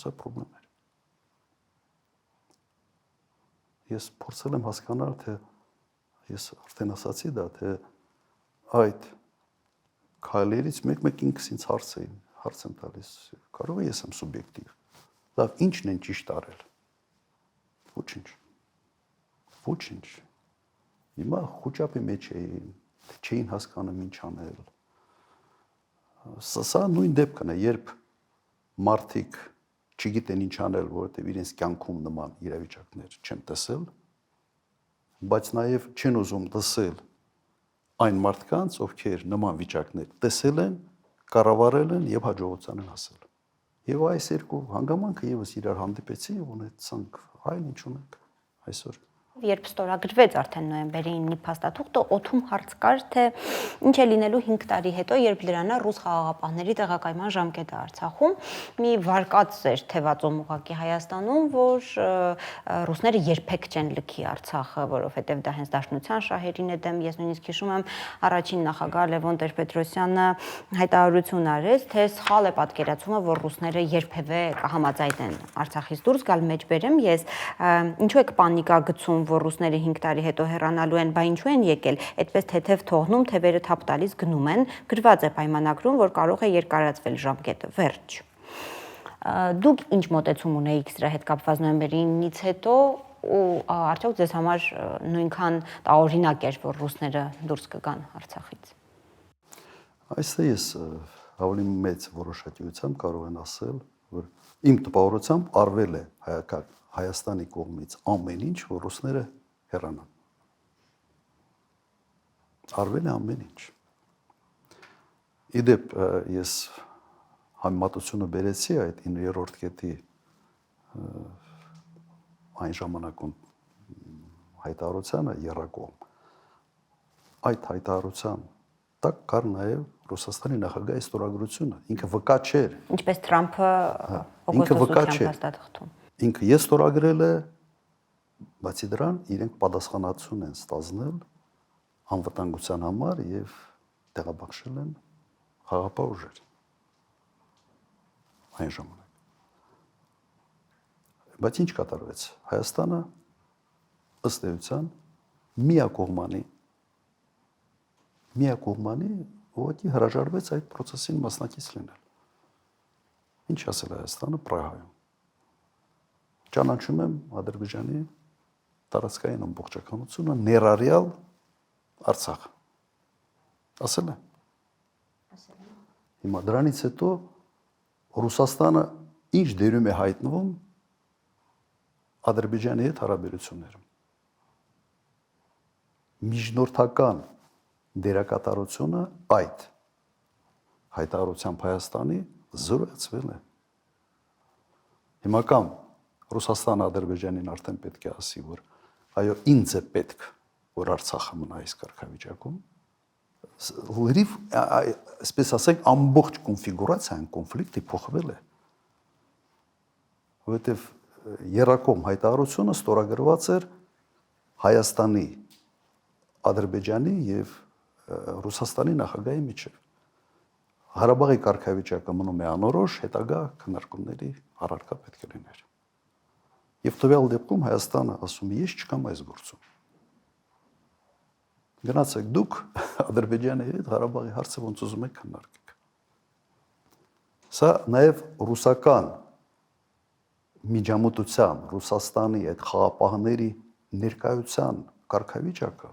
սա պրոբլեմ էր։ Ես փորձել եմ հասկանալ, թե ես արդեն ասացի դա, թե այդ քայլերից մեկ-մեկ ինքս ինձ հարց եմ տալիս, կարող է ես եմ սուբյեկտիվ։ Լավ, ի՞նչն են ճիշտ արել։ Ոչինչ։ Հիմա խոչապի մեջ էին, չէին հասկանում ինչ անել։ Սա նույն դեպքն է, երբ մարդիկ չգիտեն ինչ անել, որովհետև իրենց կյանքում նման իրավիճակներ չեն տեսել, բայց նաև չեն ուզում տեսել այն մարդկանց, ովքեր նման վիճակներ տեսել են, կառավարել են եւ հաջողության են հասել։ Եվ այս երկու հանգամանքը եւս իրար հանդիպեցին եւ ունեցանք այն ինչ ունենք այսօր։ Երբ ստորագրվեց արդեն նոյեմբերի 9-ի փաստաթուղթը, օդում հարց կար, թե ինչ է լինելու 5 տարի հետո, երբ լրանա ռուս խաղաղապահների տեղակայման ժամկետը Արցախում, մի վարկած էր թևածում ուղղակի Հայաստանում, որ ռուսները երբեք չեն լքի Արցախը, որովհետև դա հենց Դաշնության շահերին է դեմ։ Ես նույնիսկ հիշում եմ առաջին նախագահ Լևոն Տեր-Պետրոսյանը հայտարարություն արեց, թե սխալ է պատկերացումը, որ ռուսները երբևէ կհամաձայնեն Արցախից դուրս գալ, մեջբերեմ ես, ինչու եք պանիկա գցում, որ ռուսները 5 տարի հետո հեռանալու են, բա ինչու են եկել, այդպես թեթև թողնում, թևերը թափ տալիս գնում են, գրված է պայմանագրում, որ կարող է երկարացվել ժամկետը, վերջ։ Դուք ինչ մոտեցում ունեիք սրա հետ կապված նոյեմբերի 9-ից հետո ու արդյոք ձեզ համար նույնքան տարօրինակ էր, որ ռուսները դուրս կգան Արցախից։ Այստեղ ես ավելի մեծ որոշակիությամբ կարող եմ ասել, որ իմ տպավորությամբ արվել է Հայաստանի կողմից ամեն ինչ, որ ռուսները հեռանան։ Արվել է ամեն ինչ։ Իդեպ ես համեմատությունը բերեցի այդ 9-րդ կետի այն ժամանակում հայտարարությանը եռակողմ։ Այդ հայտարարության տակ կար նաև Ռուսաստանի նախագահի ստորագրությունը, ինքը վկա չէր։ Ինչպես Թրամփը ինքը վկա օգոստոսյան չէր։ փաստաթղթում։ Ինքը ես ստորագրել է, բացի դրան իրենք պատասխանատվություն են ստանձնել անվտանգության համար եւ տեղաբաշխել են խաղաղապահ ուժեր այն ժամանակ։ Բայց ինչ կատարվեց։ Հայաստանը ըստ էության միակողմանի ուղղակի հրաժարվեց այդ process-ին մասնակից լինել։ Ինչ ասել Հայաստանը Պրահայում։ Ճանաչում եմ Ադրբեջանի տարածքային ամբողջականությունը ներառյալ Արցախ։ Ասել է։ Հիմա դրանից հետո Ռուսաստանը ինչ դերում է հայտնվում Ադրբեջանի հետ հարաբերություններում։ Միջնորդական դերակատարությունը այդ հայտարարությամբ Հայաստանի զորացվել է։ Հիմա կամ Ռուսաստանը Ադրբեջանին արդեն պետք է ասի, որ այո, ինձ է պետք, որ Արցախը մնա այս կարգավիճակում, լրիվ, այսպես ասենք, ամբողջ կոնֆիգուրացիան կոնֆլիկտի փոխվել է։ Որովհետև եռակողմ հայտարարությունը ստորագրված էր Հայաստանի, Ադրբեջանի եւ Ռուսաստանի նախագահի միջև։ Ղարաբաղի կարգավիճակը մնում է անորոշ, հետագա քննարկումների առարկա պետք է լիներ։ Եվ տվյալ դեպքում Հայաստանը ասում է, ես չկամ այս գործում։ Գնացեք դուք Ադրբեջանի հետ Ղարաբաղի հարցը ոնց ուզում եք քննարկեք։ Սա նաև ռուսական միջամտության, Ռուսաստանի այդ խաղապահների ներկայության կարգավիճակը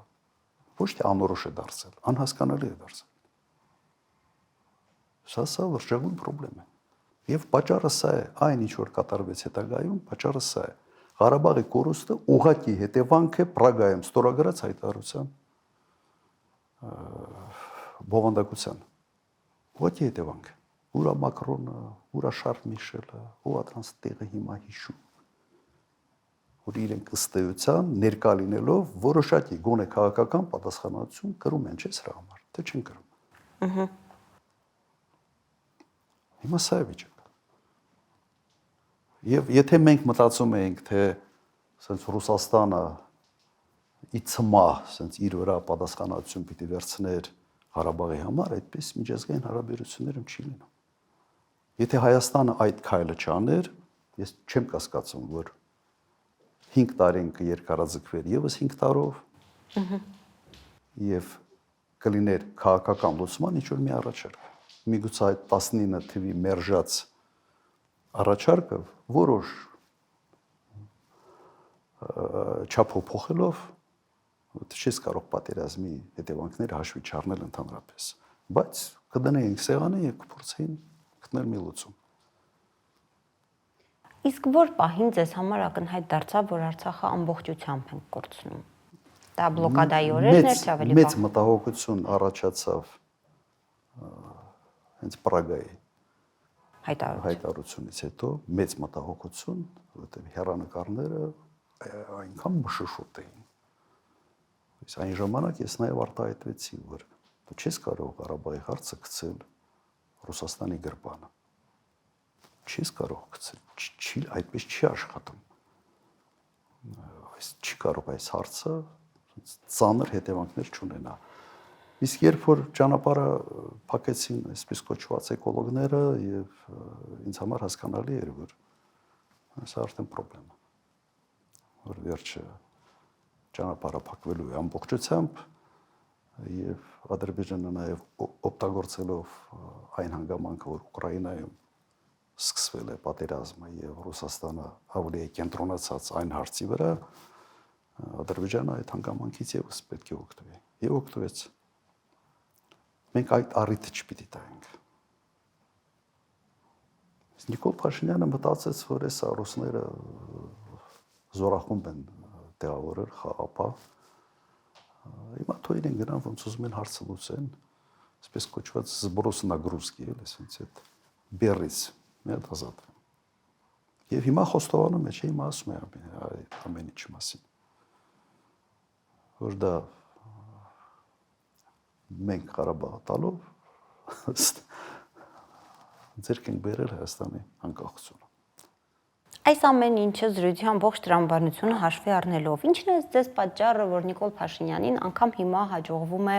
ոչ թե անորոշ է դարձել, անհասկանալի է դարձել։ Սա լրջագույն խնդրեմ է։ Եվ պատճառը սա է, այն ինչ որ կատարվեց հետագայում, պատճառը սա է։ Ղարաբաղի կորուստը ուղղակի հետևանք է Պրագայում ստորագրած հայտարարության։ բովանդակության։ Ո՞չ հետևանք։ Ուրա Մակրոնը, ուրա Շարլ Միշելը, ո՞ա դրանց տեղը հիմա հիշում։ Որ իրենք ըստ էության ներկա լինելով որոշակի գոնե քաղաքական պատասխանատվություն կրում են, չէ՞ սրա համար, թե չեն կրում։ Հիմա սա է վիճակը։ Եվ եթե մենք մտածում ենք, թե ասենց Ռուսաստանը ի ցմահ ասենց իր վրա պատասխանատվություն պիտի վերցներ Ղարաբաղի համար, այդպես միջազգային հարաբերություններում չի լինում։ Եթե Հայաստանը այդ քայլը չաներ, ես չեմ կասկածում, որ 5 տարին կերկարաձգվեր եւս 5 տարով եւ կլիներ քաղաքական լուծման ինչ որ մի առաջարկ։ Միգուցե այդ 19 թվի մերժած առաջարկը որոշ չափով փոխելով չես կարող պատերազմի հետևանքները հաշվի չառնել ընդհանրապես, բայց կդնեինք սեղանը եւ կփորձեին գտնել մի լուծում։ Իսկ որ պահին ձեզ համար ակնհայտ դարձավ, որ Արցախը ամբողջությամբ են կորցնում։ Դա բլոկադայի օրերն էր, ավելի մեծ մտահոգություն առաջացավ հենց Պրագայի հայտարարությունից հետո, մեծ մտահոգություն, որովհետեւ հեռանկարները այնքան մշուշոտ էին։ Այն ժամանակ ես նաև արտահայտվեցի, որ դու չես կարող Ղարաբաղի հարցը գցել Ռուսաստանի գրպանը։ Չես կարող գցել, այդպես չի աշխատում։ Այս չի կարող այս հարցը ծանր հետևանքներ չունենա։ Իսկ երբ որ ճանապարհը փակեցին այսպես կոչված էկոլոգները եւ ինձ համար հասկանալի էր, որ սա արդեն խնդրեմ է, որ վերջը ճանապարհը փակվելու է ամբողջությամբ եւ Ադրբեջանը նաեւ օգտագործելով այն հանգամանքը, որ Ուկրաինայում սկսվել է պատերազմը եւ Ռուսաստանը ավելի է կենտրոնացած այն հարցի վրա, Ադրբեջանը այդ հանգամանքից եւս պետք է օգտվի։ Եվ օգտվեց։ Մենք այդ առիթը չպիտի տայինք։ Նիկոլ Փաշինյանը մտածեց, որ այս ռուսները զորախումբ են տեղավորել խաղապահ։ Հիմա թույլ են գնան, ոնց ուզում են հարցը լուծեն, այսպես կոչված զբրոս նագրուսկի, այսինքն այդ բերից մի հատ ազատվեն։ Եվ հիմա խոստովանում է, չէ՞, հիմա ասում է ամեն ինչի մասին։ Որ դա մենք Ղարաբաղը տալով ձերք ենք բերել Հայաստանի անկախությունը։ Այս ամեն ինչը զրույցի ամբողջ տրամաբանությունը հաշվի առնելով, ինչն է ձեզ պատճառը, որ Նիկոլ Փաշինյանին անգամ հիմա հաջողվում է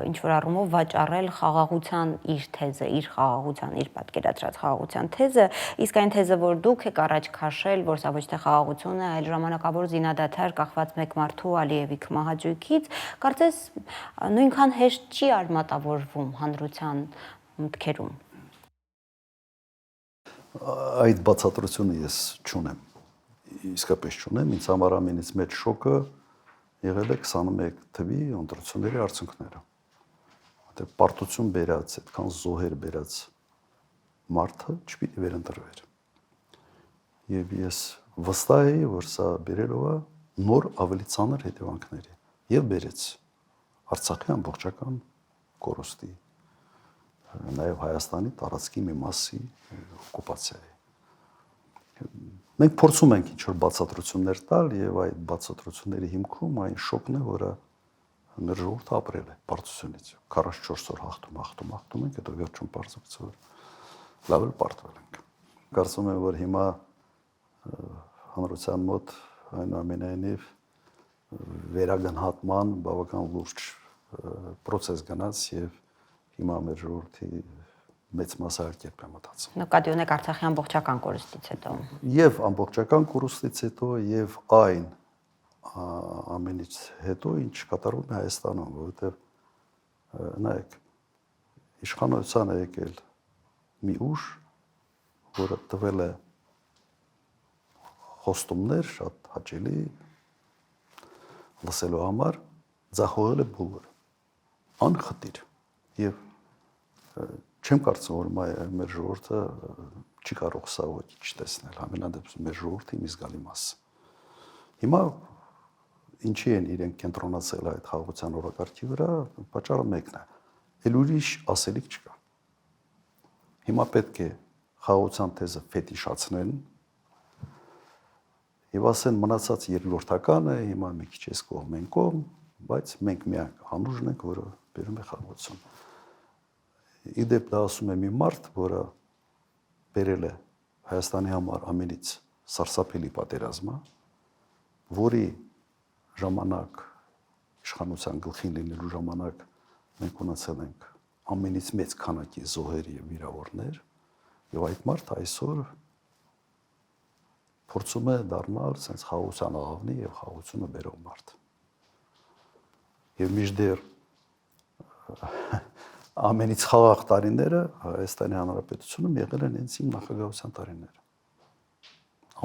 ինչ որ առումով վաճառել խաղաղության իր թեզը, իր խաղաղության, իր պատկերացրած խաղաղության թեզը, իսկ այն թեզը, որ դուք եք առաջ քաշել, որ սա ոչ թե խաղաղություն է, այլ ժամանակավոր զինադադար կախված մեկ մարդու Ալիևի քմահաճույքից, կարծես նույնքան հեշտ չի արմատավորվում հանրության մտքերում։ Այդ բացատրությունը ես չունեմ, իսկապես չունեմ, ինձ համար ամենից մեծ շոկը եղել է 21 թվի ընտրությունների արդյունքները։ Որտեղ պարտություն բերած, այդքան զոհեր բերած մարդը չպիտի վերընտրվեր։ Եվ ես վստահ եի, որ սա բերելով է նոր ավելի ծանր հետևանքների եւ բերեց Արցախի ամբողջական կորուստի, նաև Հայաստանի տարածքի մի մասի օկուպացիայի։ Մենք փորձում ենք ինչ-որ բացատրություններ տալ եւ այդ բացատրությունների հիմքում այն շոկն է, որը մեր ժողովուրդը ապրել է պարտությունից։ 44 օր հաղթում ենք, հետո վերջում պարզվեց, որ լավ էլ պարտվել ենք։ Կարծում եմ, որ հիմա հանրության մոտ այնուամենայնիվ վերագնահատման բավական լուրջ process գնաց եւ հիմա մեր ժողովրդի մեծ մասը այլ կերպ է մտածում։ Նկատի ունեք Արցախի ամբողջական կորուստից հետո։ Եվ ամբողջական կորուստից հետո եւ այն ամենից հետո ինչ կատարվում է Հայաստանում, որովհետեւ նայեք իշխանության է եկել մի ուժ, որը տվել է խոստումներ շատ հաճելի լսելու համար, ձախողել է բոլորը անխտիր եւ չեմ կարծում, որ մեր ժողովուրդը չի կարող սա ոչ չտեսնել, համենայնդեպս մեր ժողովրդի մի զգալի մասը։ Հիմա ինչի են իրենք կենտրոնացել այդ խաղաղության օրակարգի վրա, պատճառը մեկն է։ Էլ ուրիշ ասելիք չկա։ Հիմա պետք է խաղաղության թեզը ֆետիշացնեն եւ ասեն մնացած երկրորդականը հիմա մի քիչ էս կողմ են կողմ, բայց մենք միակ անուժն ենք, որը բերում է խաղաղություն։ Իդեպ դա ասում է մի մարդ, որը բերել է Հայաստանի համար ամենից սարսափելի պատերազմը, որի ժամանակ իշխանության գլխին լինելու ժամանակ մենք ունեցել ենք ամենից մեծ քանակի զոհեր եւ վիրավորներ, եւ այդ մարդը այսօր փորձում է դառնալ sense խաղաղության աղավնի եւ խաղաղությունը բերող մարդ։ Եվ մինչդեռ ամենից խաղաղ տարիները Հայաստանի Հանրապետությունում եղել են հենց իմ նախագահության տարիները։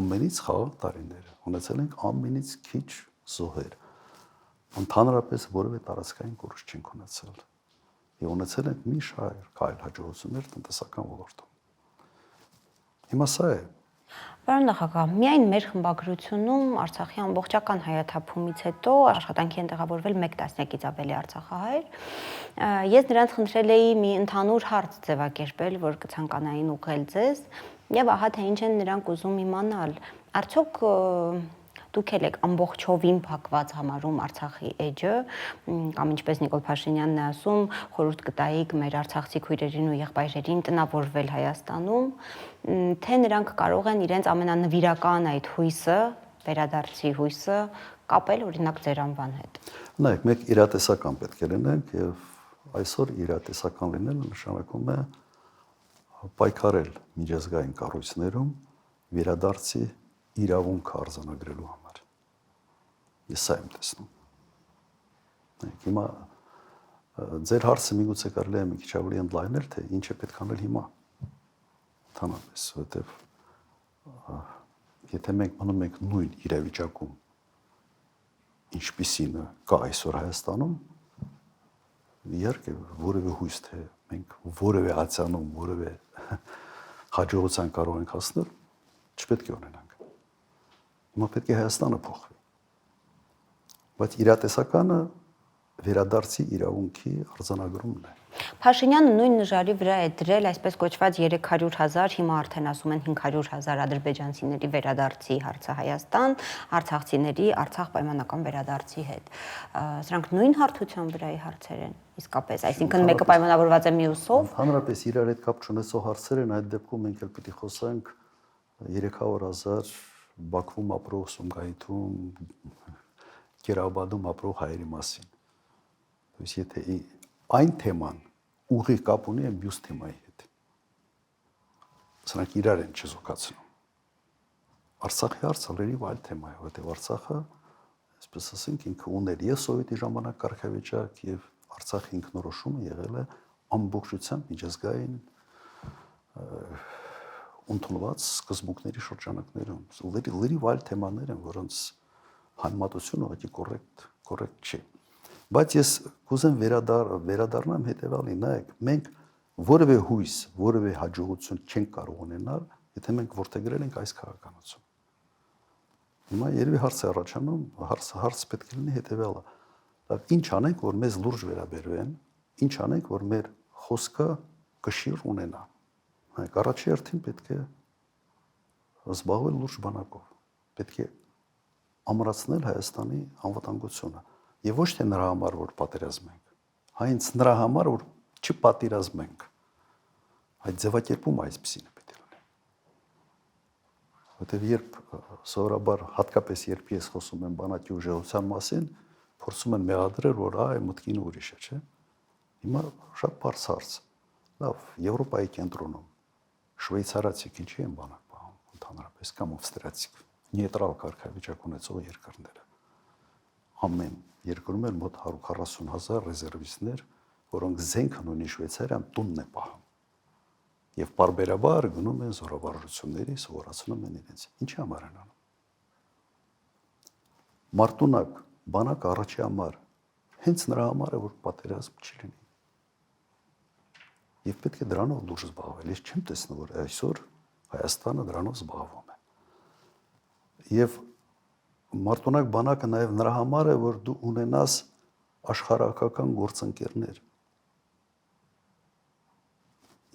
Ամենից խաղաղ տարիները ունեցել ենք ամենից քիչ զոհեր։ Ընդհանրապես որևէ տարածքային կորուստ չենք ունեցել։ Եվ ունեցել ենք մի շարք այլ հաջողություններ տնտեսական ոլորտում։ Հիմա սա է։ Պարոն նախագահ, միայն մեր խմբագրությունում Արցախի ամբողջական հայաթափումից հետո աշխատանքի են տեղավորվել 1 տասնյակից ավելի արցախահայեր։ Ես նրանց խնդրել էի մի ընդհանուր հարց ձևակերպել, որ կցանկանային ուղղել ձեզ, եւ ահա թե ինչ են նրանք ուզում իմանալ։ Արդյոք դուք եք ամբողջովին փակված համարում Արցախի էջը, կամ ինչպես Նիկոլ Փաշինյանն է ասում, խորհուրդ կտայիք մեր արցախցի քույրերին ու եղբայրերին տնավորվել Հայաստանում, թե նրանք կարող են իրենց ամենանվիրական այդ հույսը, վերադարձի հույսը կապել օրինակ ձեր անվան հետ։ Նայեք, մենք իրատեսական պետք է լինենք եւ այսօր իրատեսական լինելը նշանակում է պայքարել միջազգային կառույցներում վերադարձի իրավունք արձանագրելու համար։ Ես սա եմ տեսնում։ Հիմա ձեր հարցը միգուցե կարելի է մի քիչ ավելի ընդլայնել, թե ինչ է պետք անել հիմա։ Ընդհանրապես, որտեղ եթե մենք մնում ենք նույն իրավիճակում, ինչպիսին կա այսօր Հայաստանում, իհարկե որևէ հույս թե մենք որևէ ացանում, որևէ հաջողության կարող ենք հասնել, չպետք է ունենանք։ Հիմա պետք է Հայաստանը փոխվի։ Բայց իրատեսականը վերադարձի իրավունքի արձանագրումն է։ Փաշինյանը նույն նժարի վրա է դրել այսպես կոչված 300,000, հիմա արդեն ասում են 500,000 ադրբեջանցիների վերադարձի հարցը Հայաստան, արցախցիների Արցախ պայմանական վերադարձի հետ։ Սրանք նույն հարթության վրայի հարցեր են իսկապես, այսինքն մեկը պայմանավորված է մյուսով։ Հանրապես իրար հետ կապ չունեցող հարցեր են, այդ դեպքում մենք էլ պետք է խոսենք 300,000 Բաքվում ապրող, Սումգայիթում, Կերաբադում ապրող հայերի մասին։ Իսկ եթե այն թեման ուղի կապ ունի այն մյուս թեմայի հետ։ Սրանք իրար են չզուգացնում։ Արցախի հարցը լրիվ այլ թեմա է, որտեղ Արցախը, այսպես ասենք, ինքը ուներ եւ սովետի ժամանակ կարգավիճակ եւ Արցախի ինքնորոշումը եղել է ամբողջությամբ միջազգային ընդունված սկզբունքների շրջանակներում։ Լրիվ այլ թեմաներ են, որոնց համեմատությունը ուղղակի կոռեկտ չի։ Բայց ես կուզեմ վերադառնամ հետևյալին, նայեք, մենք որևէ հույս, որևէ հաջողություն չենք կարող ունենալ, եթե մենք որդեգրել ենք այս քաղաքականություն։ Հիմա երևի հարց է առաջանում, հարց պետք է լինի հետևյալը։ Ինչ անենք, որ մեզ լուրջ վերաբերվեն, ինչ անենք, որ մեր խոսքը կշիռ ունենա։ Հայք առաջի հերթին պետք է զբաղվել լուրջ բանակով։ Պետք է ամրացնել Հայաստանի անվտանգությունը եւ ոչ թե նրա համար, որ պատերազմենք, հենց նրա համար, որ չպատերազմենք։ Այդ ձևակերպումը այսպեսին է պետք է լինի։ Որտեւ երբ սովորաբար հատկապես երբ ես խոսում եմ բանակի ուժեղության մասին, փորձում են մեղադրել, որ այ մտքին ուրիշ է, չէ՞։ Հիմա շատ բարձ հարց։ Լավ, Եվրոպայի կենտրոնում շվեյցարացիք ինչի են բանակ պահում, ընդհանրապես կամ ավստրիացիք, նեյտրալ կարգավիճակ ունեցող երկրները։ Ամեն երկրում էլ մոտ 140,000 ռեզերվիստներ, որոնք զենք ունի Շվեյցարիան, տունն է պահում։ Եվ բարբերաբար գնում են զորավարժությունների, սովորացնում են իրենց։ Ինչի համար են անում։ Մարտունակ բանակ առաջի համար, հենց նրա համար է, որ պատերազմ չլինի։ Եվ պետք է դրանով լուրջ զբաղվել։ Ես չեմ տեսնում, որ այսօր Հայաստանը դրանով զբաղվում է։ Եվ Մարտունակ բանակը նաև նրա համար է, որ դու ունենաս աշխարհակական գործընկերներ։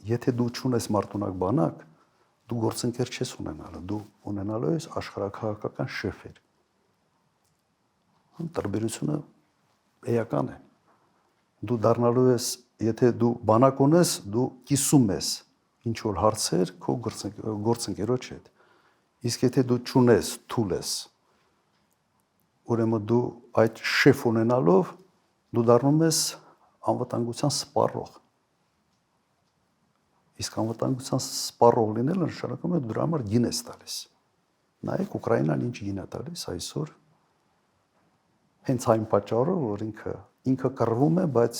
Եթե դու չունես մարտունակ բանակ, դու գործընկեր չես ունենալու, դու ունենալու ես աշխարհակական շեֆեր։ Տարբերությունը էական է։ Դու դառնալու ես, եթե դու բանակ ունես, դու կիսում ես ինչ որ հարցեր քո գործընկերոջ հետ։ Իսկ եթե դու չունես, թույլ ես, ուրեմն դու այդ շեֆ ունենալով դու դառնում ես անվտանգության սպառող։ Իսկ անվտանգության սպառող լինելը նշանակում է դրա համար գին ես տալիս։ Նայեք Ուկրաինան ինչ գին է տալիս այսօր։ Հենց այն պատճառով, որ ինքը կռվում է, բայց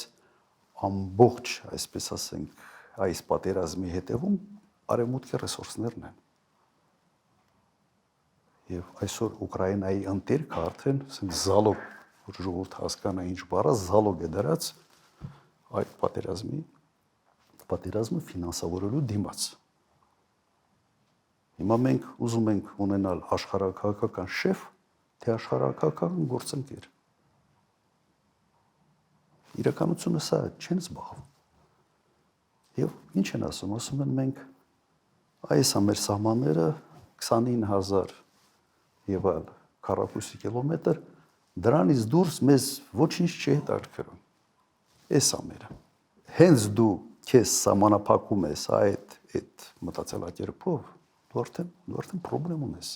ամբողջ, այսպես ասենք, այս պատերազմի հետևում արևմուտքի ռեսուրսներն են։ Եվ այսօր Ուկրաինայի ընտերքը արդեն զալոգ, որ ժողովուրդը հասկանա ինչ բառը, զալոգ է դրած այդ պատերազմը ֆինանսավորելու դիմաց։ Հիմա մենք ուզում ենք ունենալ աշխարհակական շեֆ, թե աշխարհակական գործընկեր։ Իրականությունը սա չեն զբաղվում։ Եվ ինչ են ասում, ասում են մենք այս ամեր սահմանները 29000 եւ այլ քառակուսի կիլոմետր, դրանից դուրս մեզ ոչինչ չի հետաքրքրում։ Այս ամերը։ Հենց դու քեզ սահմանափակում ես այդ մտածելակերպով, դու արդեն խնդրեմ ունես։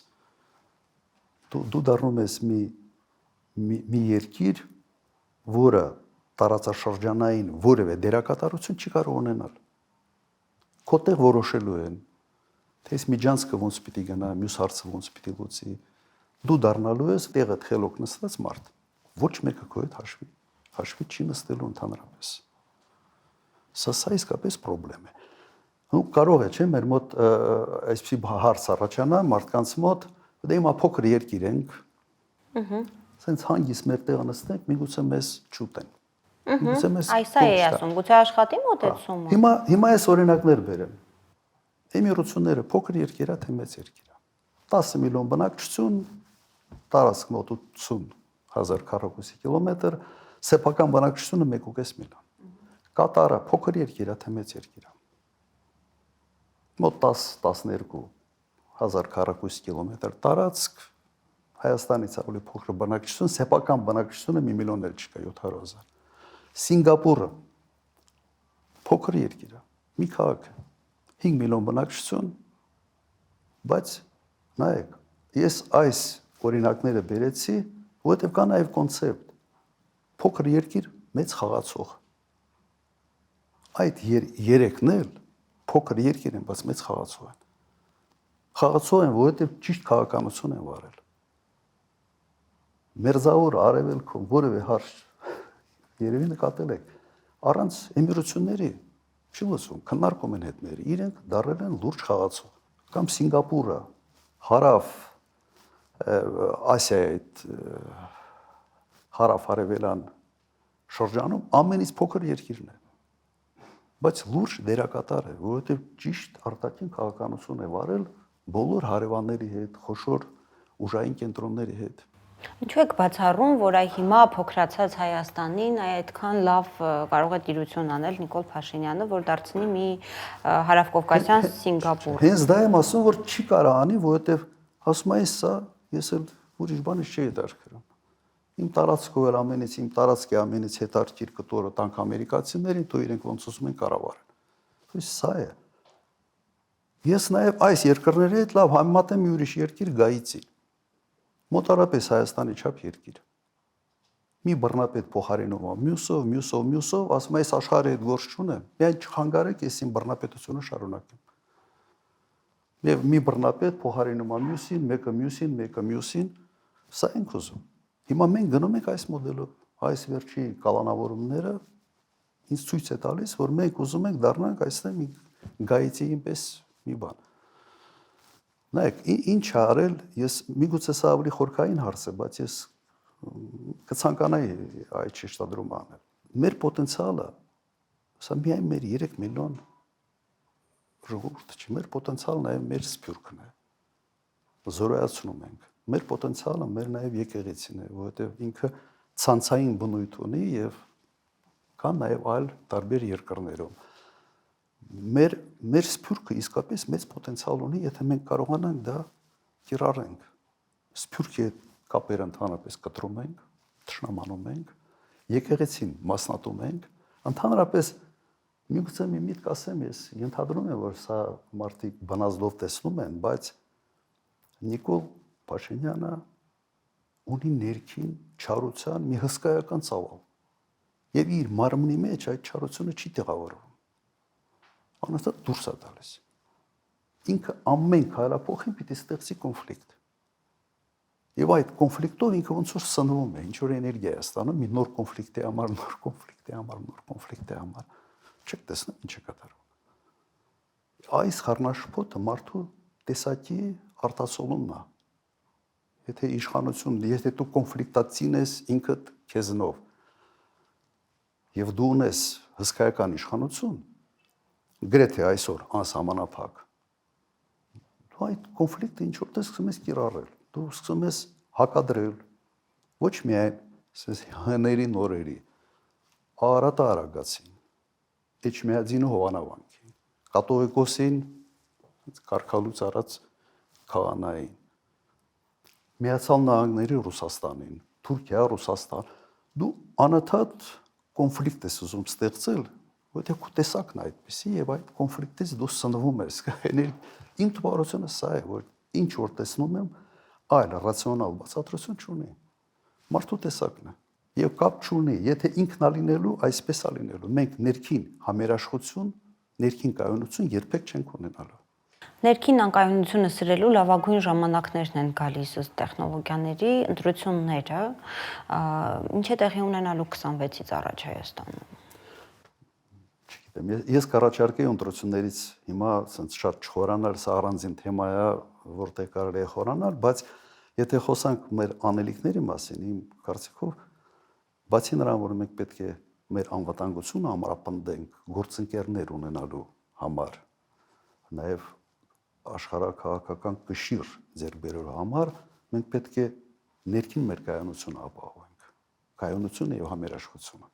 Դու դառնում ես մի երկիր, որը տարածաշրջանային որևէ դերակատարություն չի կարող ունենալ։ Քո տեղ որոշելու են, թե այս միջանցքը ոնց պիտի գնա, մյուս հարցը ոնց պիտի լուծի։ Դու դառնալու ես տեղդ խելոք նստած մարդ։ Ոչ մեկը քո հետ հաշվի չի նստելու ընդհանրապես։ Սա իսկապես խնդրեմ է։ Կարող է, չէ՞, մեր մոտ այսպիսի հարց առաջանա մարդկանց մոտ, դե հիմա փոքր երկիր ենք։ Սենց հանգիստ մեր տեղը նստենք, միգուցե մեզ չուտեն։ Այս է ասում, գուցե աշխատի մոտեցումը։ Հիմա այս օրինակներ բերեմ։ Էմիրությունները փոքր երկիր է, թե մեծ երկիր է։ 10 միլիոն բնակչություն, տարածք մոտ 80000 քառակուսի կիլոմետր, սեփական բնակչությունը 1.5 միլիոն։ Կատարը փոքր երկիր է, թե մեծ երկիր է։ Մոտ 10-12000 քառակուսի կիլոմետր տարածք, Հայաստանից ավելի փոքր բնակչություն, սեփական բնակչությունը 1 միլիոն էլ չկա, 700,000։ Սինգապուրը փոքր երկիր է, մի քաղաք է, 5 միլիոն բնակչություն, բայց նայեք, ես այս օրինակները բերեցի, որովհետև կա նաև կոնցեպտ փոքր երկիր, մեծ խաղացող։ Այդ երեքն էլ փոքր երկիր են, բայց մեծ խաղացող են։ Խաղացող են, որովհետև ճիշտ քաղաքականություն են վարել։ Մերձավոր արևելքում որևէ հարց երևի նկատել եք, առանց էմիրությունների չի լսում, քննարկում են հետները, իրենք դառել են լուրջ խաղացող։ Կամ Սինգապուրը, հարավ Ասիայի հարավ-արևելյան շրջանում ամենից փոքր երկիրն է, բայց լուրջ դերակատար է, որովհետև ճիշտ արտաքին քաղաքականություն է վարել բոլոր հարևանների հետ, խոշոր ուժային կենտրոնների հետ։ Ինչու եք բացառում, որ հիմա փոքրացած Հայաստանին այդքան լավ կարող է տիրություն անել Նիկոլ Փաշինյանը, որ դարձնի մի հարավկովկասյան Սինգապուր։ Հենց դա եմ ասում, որ չի կարող անի, որովհետև ասում եմ, սա ես էլ ուրիշ բանից չի հետաքրքրում։ Իմ տարածքով էլ իմ տարածքի ամենից հետաքրքիր կտորը տանք ամերիկացիներին, թող իրենք ոնց ուզում են կառավարեն։ Իսկ սա է։ Ես նաև այս երկրների հետ լավ համեմատեմ մի ուրիշ երկիր Գայիցի։ Մոտարապես Հայաստանի չափ երկիր։ Մի բռնապետ փոխարինում է մյուսով, ասում է, այս աշխարհի հետ գործ չունեմ, միայն չխանգարեք, ես իմ բռնապետությունը շարունակեմ։ Եվ մի բռնապետ փոխարինում է մյուսին, սա ենք ուզում։ Հիմա մենք գնում ենք այս մոդելով, այս վերջի կալանավորումները ինձ ցույց է տալիս, որ մենք ուզում ենք դառնանք այստեղ մի Գայիցիի պես մի բան։ Նայեք, ինչ արել, ես միգուցե սա ավելի խորքային հարց է, բայց ես կցանկանայի այդ շեշտադրումը անել։ Մեր պոտենցիալը, սա միայն մեր 3 միլիոն ժողովուրդը չի, մեր պոտենցիալը նաև մեր սփյուռքն է։ Զորայացնում ենք, մեր պոտենցիալը մեր նաև եկեղեցին է, որովհետև ինքը ցանցային բնույթ ունի եւ կան նաև այլ տարբեր երկրներում։ Մեր սփյուռքը իսկապես մեծ պոտենցիալ ունի, եթե մենք կարողանանք դա կիրառենք։ Սփյուռքի հետ կապերը ընդհանրապես կտրում ենք, թշնամանում ենք, եկեղեցին մասնատում ենք, ընդհանրապես միգուցե մի միտք ասեմ, ես ենթադրում եմ, որ սա մարդիկ բնազդով տեսնում են, բայց Նիկոլ Փաշինյանը ունի ներքին չարության մի հսկայական ծավալ։ Եվ իր մարմնի մեջ այդ չարությունը չի տեղավորվում։ Անընդհատ դուրս է տալիս։ Ինքը ամեն քայլափոխին պիտի ստեղծի կոնֆլիկտ։ Եվ այդ կոնֆլիկտով ինքը ոնց որ սնվում է, ինչ որ էներգիա է ստանում, մի նոր կոնֆլիկտի համար, նոր կոնֆլիկտի համար, նոր կոնֆլիկտի համար։ Չեք տեսնում ինչ է կատարվում։ Այս խառնաշփոթը մարդու տեսակի արտացոլումն է։ Եթե իշխանություն, եթե դու կոնֆլիկտացին ես ինքդ քեզնով, եւ դու ունես հսկայական իշխանություն, գրեթե այսօր անսահմանափակ, դու այդ կոնֆլիկտը ինչ որտեղ սկսում ես կիրառել, դու սկսում ես հակադրել, ոչ միայն հների նորերի, Արարատը Արագացին, Էջմիածին Հովանավանքին, Կաթողիկոսին կարգալուց արած քահանային, Միացյալ Նահանգների Ռուսաստանին, Թուրքիա, Ռուսաստան, դու անընդհատ կոնֆլիկտ ես ուզում ստեղծել, որտեղ քո տեսակն է այդպեսի եւ այդ կոնֆլիկտից դու սնվում ես։ Իմ տպավորությունը սա է, որ ինչ որ տեսնում եմ, այլ ռացիոնալ բացատրություն չունի։ Մարդու տեսակն է եւ կապ չունի, եթե ինքն է լինելու, այսպես է լինելու։ Մենք ներքին համերաշխություն, ներքին կայունություն երբեք չենք ունենալու։ Ներքին անկայունությունը սրելու լավագույն ժամանակներն են գալիս ըստ տեխնոլոգիաների, ընտրությունները, ինչ է տեղի ունենալու 26-ից առաջ Հայաստանում։ Չգիտեմ, ես կառաջարկեի ընտրություններից հիմա ասենց շատ չխորանալ, սա առանձին թեմա է, որտեղ կարելի է խորանալ, բայց եթե խոսանք մեր անելիքների մասին, իմ կարծիքով, բացի նրան, որ մենք պետք է մեր անվտանգությունը ամրապնդենք գործընկերներ ունենալու համար, նաև աշխարհաքաղաքական կշիռ ձեռք բերելու համար մենք պետք է ներքին մեր կայունությունը ապահովենք, կայունությունը եւ համերաշխությունը։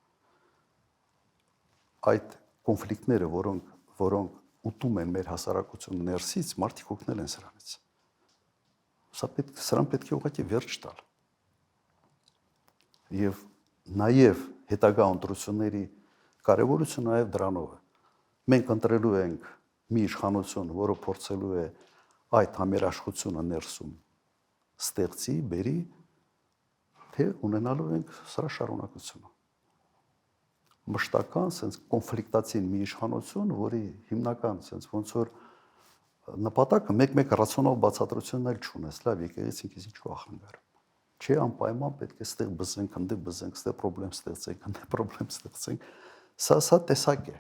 Այդ կոնֆլիկտները, որոնք ուտում են մեր հասարակությունը ներսից, մարդիկ օգնել են սրանից։ Սրան պետք է ուղղակի վերջ տալ։ Եվ նաև հետագա ընտրությունների կարևորությունը նաև դրանով է։ Մենք ընտրելու ենք մի իշխանություն, որը փորձելու է այդ համերաշխությունը ներսում ստեղծի, բերի, թե ունենալու ենք սրա շարունակությունը։ Մշտական, sense կոնֆլիկտացին մի իշխանություն, որի հիմնական sense ոնց որ նպատակը մեկ ռացիոնալ բացատրությունն էլ չունես, լավ, եկեղեցին քեզ ինչու ախնգար։ Չէ, անպայման պետք է ստեղ բզենք, ընդե բզենք, ստեղ պրոբլեմ ստեղծենք, ընդե պրոբլեմ ստեղծենք։ Սա տեսակ է։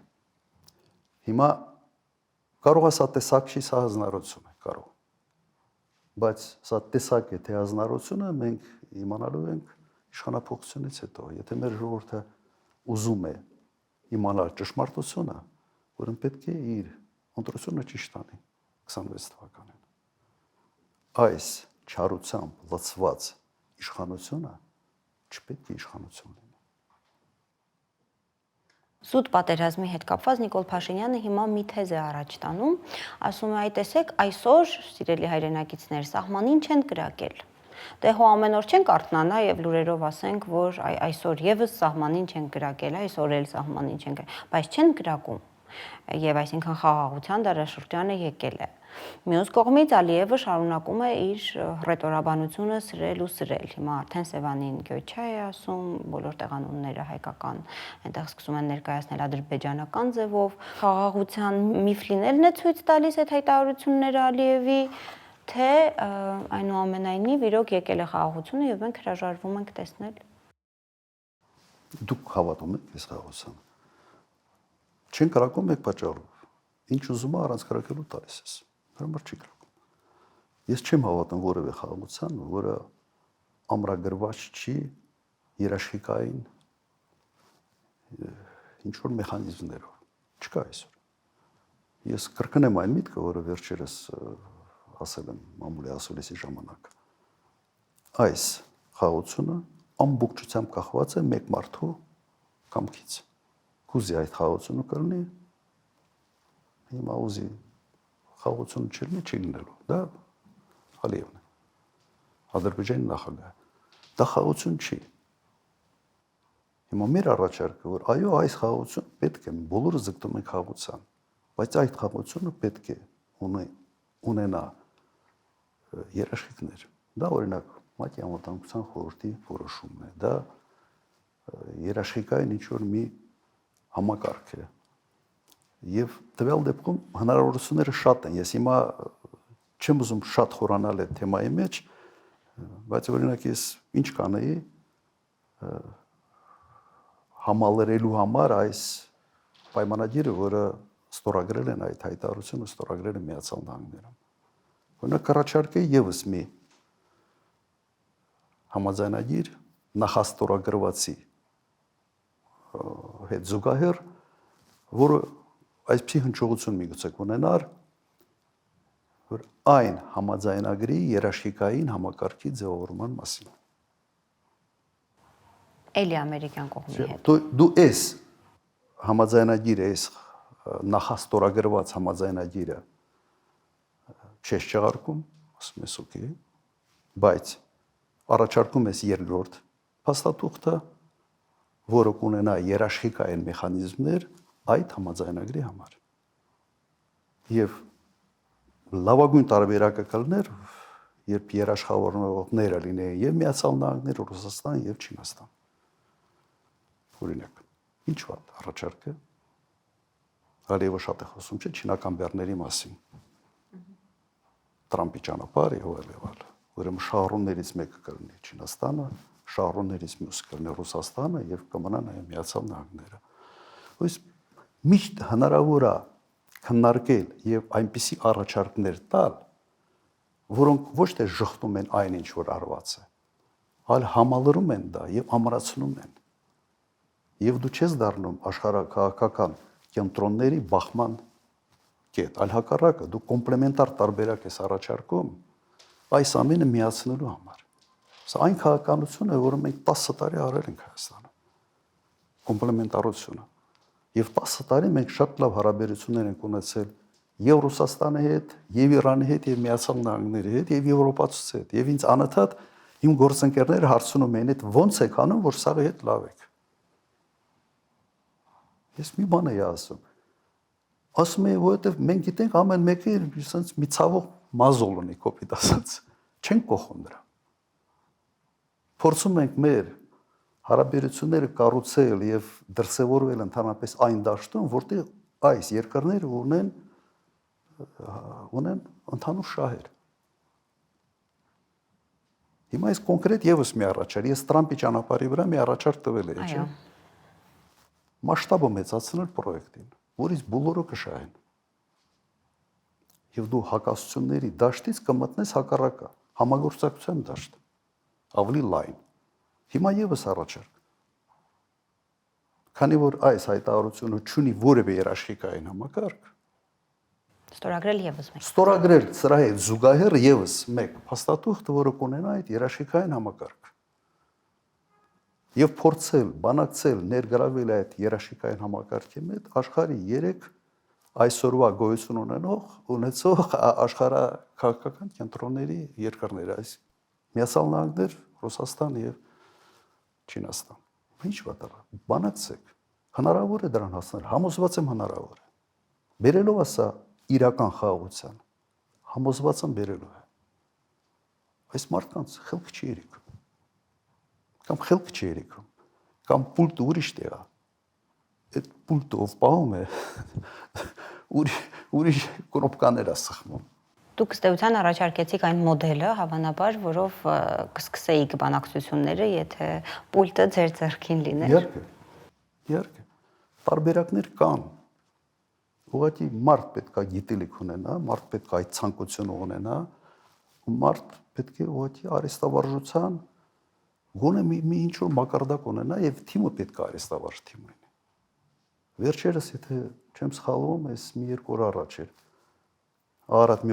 Հիմա կարող է սա տեսակ չի, սա հանրություն է, կարող։ Բայց սա տեսակ է, թե հանրությունը մենք իմանալու ենք իշխանապողությունից հետո, եթե մեր ժողովուրդը ուզում է իմանալ ճշմարտությունը, որն պետք է իր ընտրությունը ճիշտ անի 26 թվականին։ Այս չարությամբ լցված իշխանությունը չպետք է իշխանություն լինի։ Զուտ պատերազմի հետ կապված Նիկոլ Փաշինյանը հիմա մի թեզ է առաջ տանում, ասում է, այ տեսեք, այսօր, սիրելի հայրենակիցներ, սահմանին չեն կրակել։ Դե հո ամեն օր չենք արթնանա եւ լուրերով ասենք, որ այսօր եւս սահմանին չեն կրակել, այսօր էլ սահմանին չեն կրակել, բայց չեն կրակում։ Եվ այսինքն խաղաղության դարաշրջանը եկել է։ Մյուս կողմից Ալիևը շարունակում է իր ռետորաբանությունը սրել ու սրել։ Հիմա արդեն Սևանին Գյոչա է ասում, բոլոր տեղանունները հայկական, այնտեղ սկսում են ներկայացնել ադրբեջանական ձևով։ Խաղաղության միֆ լինելն է ցույց տալիս այդ հայտարարությունները Ալիևի, թե այնուամենայնիվ իրոք եկել է խաղաղությունը եւ մենք հրաժարվում ենք տեսնել։ Դուք հավատում եք այս խաղաղությանը։ Չեն կրակում եք պատճառով։ Ինչ ուզում է առանց կրակելու տալիս ես։ Հրամար չի կրակում։ Ես չեմ հավատում որևէ խաղաղության, որը ամրագրված չի երաշխիքային ինչ որ մեխանիզմներով։ Չկա այսօր։ Ես կրկնեմ այն միտքը, որը վերջերս ասել եմ մամուլի ասուլիսի ժամանակ։ այս խաղությունը ամբողջությամբ կախված է մեկ մարդու կամքից։ Կուզի այդ խաղությունը կլինի, հիմա ուզի խաղությունը չլինի, չի լինելու։ Դա Ալիևն է, Ադրբեջանի նախագահը։ Դա խաղություն չի։ Հիմա մեր առաջարկը, որ այո, այս խաղություն պետք է, բոլորը ձգտում են խաղության, բայց այդ խաղությունը պետք է ունենա երաշխիքներ։ Դա օրինակ ՄԱԿ-ի անվտանգության խորհրդի որոշումն է, դա երաշխիքային ինչ-որ մի համակարգ է։ Եվ տվյալ դեպքում հնարավորությունները շատ են։ Ես հիմա չեմ ուզում շատ խորանալ այդ թեմայի մեջ, բայց օրինակ ես ինչ կանեի համալրելու համար այս պայմանագիրը, որը ստորագրել են այդ հայտարարությունը, ստորագրել են Միացյալ Նահանգներում։ Օրինակ առաջարկեի եւս մի համաձայնագիր նախաստորագրվածի հետ զուգահեռ, որը այսպիսի հնչողություն միգուցե կունենար, որ այն համաձայնագրի երաշխիքային համակարգի ձևավորման մասին։ Էլի ամերիկյան կողմի հետ։ Դու այս համաձայնագիրը, այս նախաստորագրված համաձայնագիրը չես չեղարկում, ասում ես օքեյ, բայց առաջարկում ես երկրորդ փաստաթուղթը, որը կունենա երաշխիքային մեխանիզմներ այդ համաձայնագրի համար։ Եվ լավագույն տարբերակը կլներ, երբ երաշխավորողները լինեին եւ Միացյալ Նահանգներ, Ռուսաստան եւ Չինաստան։ Օրինակ, ինչ վատ առաջարկ է։ Ալիևը շատ է խոսում չէ չինական բեռների մասին։ Տրամպի ճանապարհը եւ այլ։ Ուրեմն շահառուներից մեկը կլինի Չինաստանը, շահառուներից մյուսը կլինի Ռուսաստանը եւ կմնա նաեւ Միացյալ Նահանգները։ Ույս միշտ հնարավոր է քննարկել եւ այնպիսի առաջարկներ տալ, որոնք ոչ թե շղթում են այն ինչ որ արված է, այլ համալրում են դա եւ ամրացնում են։ Եվ դու չես դառնում աշխարհակահաղական կենտրոնների բախման կետ, այլ հակառակը դու կոմպլեմենտար տարբերակ ես առաջարկում այս ամենը միացնելու համար։ Սա այն քաղաքականությունը, որը մենք 10 տարի արել ենք Հայաստանում։ Կոմպլեմենտարությունը։ Եվ 10 տարի մենք շատ լավ հարաբերություններ ենք ունեցել եւ Ռուսաստանի հետ, եւ Իրանի հետ, եւ Միացյալ Նահանգների հետ, եւ եվրոպացուց հետ։ Եվ ինձ անընդհատ իմ գործընկերները հարցնում են, այդ ո՞նց եք անում, որ սաղի հետ լավ եք։ Ես մի բան եի ասում։ Ասում եմ, որովհետեւ մենք գիտենք ամեն մեկը ասած մի ցավող մազոլ ունի, կոպիտ ասած։ Չենք կողում դրա։ Փորձում ենք մեր հարաբերությունները կառուցել եւ դրսեւորվել ընդհանրապես այն դաշտում, որտեղ այս երկրները ունեն ընդհանուր շահեր։ Հիմա այս կոնկրետ եւս մի առաջարկ, ես Տրամպի ճանապարհի վրա մի առաջարկ տվել եմ, չէ՞։ Մասշտաբը մեծացնել պրոյեկտին, որից բոլորը կշահեն։ Եվ դու հակասությունների դաշտից կմտնես հակառակը, համագործակցության դաշտ, ավելի լայն։ Հիմա եւս առաջարկ։ Քանի որ այս հայտարարությունը չունի որևէ երաշխիքային համակարգ, Ստորագրել եւս մեկ։ Ստորագրել սրա հետ զուգահեռ եւս մեկ փաստաթուղթ, որը կունենա այդ երաշխիքային համակարգ։ Եվ փորձել, բանակցել, ներգրավել այդ երաշխիքային համակարգի մեջ աշխարհի 3 այսօրվա գոյություն ունեցող աշխարհակահաղական կենտրոնների երկրները, այս Միացյալ Նահանգներ, Ռուսաստան եւ Չինաստան։ Ինչ վատա, բանակցեք։ Հնարավոր է դրան հասնել, համոզված եմ հնարավոր է։ Բերելով ասա իրական խաղաղության, համոզված եմ բերելու է։ Այս մարդկանց խելք չի երիկում։ Կամ խելք չի երիկում, կամ պուլտը ուրիշ տեղ է։ Այդ պուլտը ով պահում է, ուրիշ կնոպկաներ է սխմում։ Դուք ըստ էության առաջարկեցիք այն մոդելը, հավանաբար, որով կսկսեիք բանակցությունները, եթե պուլտը ձեր ձեռքին լիներ։ Իհարկե։ Տարբերակներ կան։ Ուղղակի մարդ պետք է գիտելիք ունենա, մարդ պետք է այդ ցանկությունը ունենա, ու մարդ պետք է ուղղակի արհեստավարժության գոնե մի ինչ-որ մակարդակ ունենա եւ թիմը պետք է արհեստավարժ թիմ լինի։ Վերջերս, եթե չեմ սխալվում, այս մի երկու օր առաջ էր Արարատ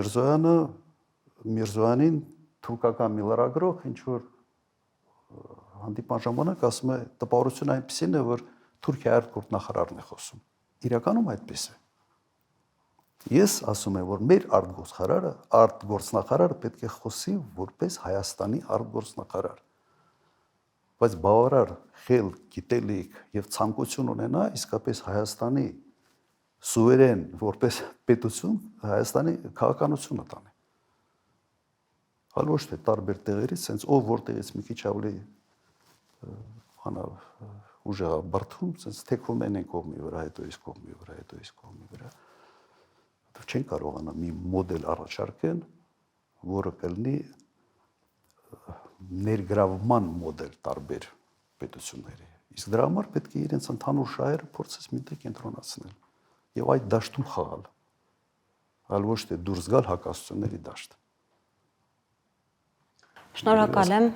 Միրզոյանին թուրքական մի լրագրող ինչ որ հանդիպման ժամանակ ասում է տպավորությունը այնպեսին է, որ Թուրքիայի արտգործնախարարն է խոսում։ Իրականում այդպես է։ Ես ասում եմ, որ մեր արտգործնախարարը պետք է խոսի որպես Հայաստանի արտգործնախարար։ Բայց բավարար խել, գիտելիք եւ ցանկություն ունենա իսկապես Հայաստանի սուվերեն որպես պետություն Հայաստանի քաղաքականությունը տանի։ Հալ ոչ թե տարբեր տեղերից, sense ով որտեղից մի քիչ ավելի ուժեղ բրթում, sense թեքում են կողմի վրա, հետո իսկ կողմի վրա, հետո իսկ կողմի վրա։ Չեն կարողանա մի մոդել առաջարկեն, որը կլինի ներգրավման մոդել տարբեր պետությունների։ Իսկ դրա համար պետք է իրենց ընդհանուր շահերը փորձես միտեղ կենտրոնացնել եւ այդ դաշտում խաղալ։ Այլ ոչ թե դուրս գալ հակասությունների դաշտ։ Շնորհակալ եմ։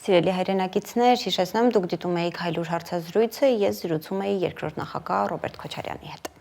Սիրելի հայրենակիցներ, հիշեցնեմ, դուք դիտում եք Հայլուր հարցազրույցը, ես զրուցում էի երկրորդ նախագահ Ռոբերտ Քոչարյանի հետ։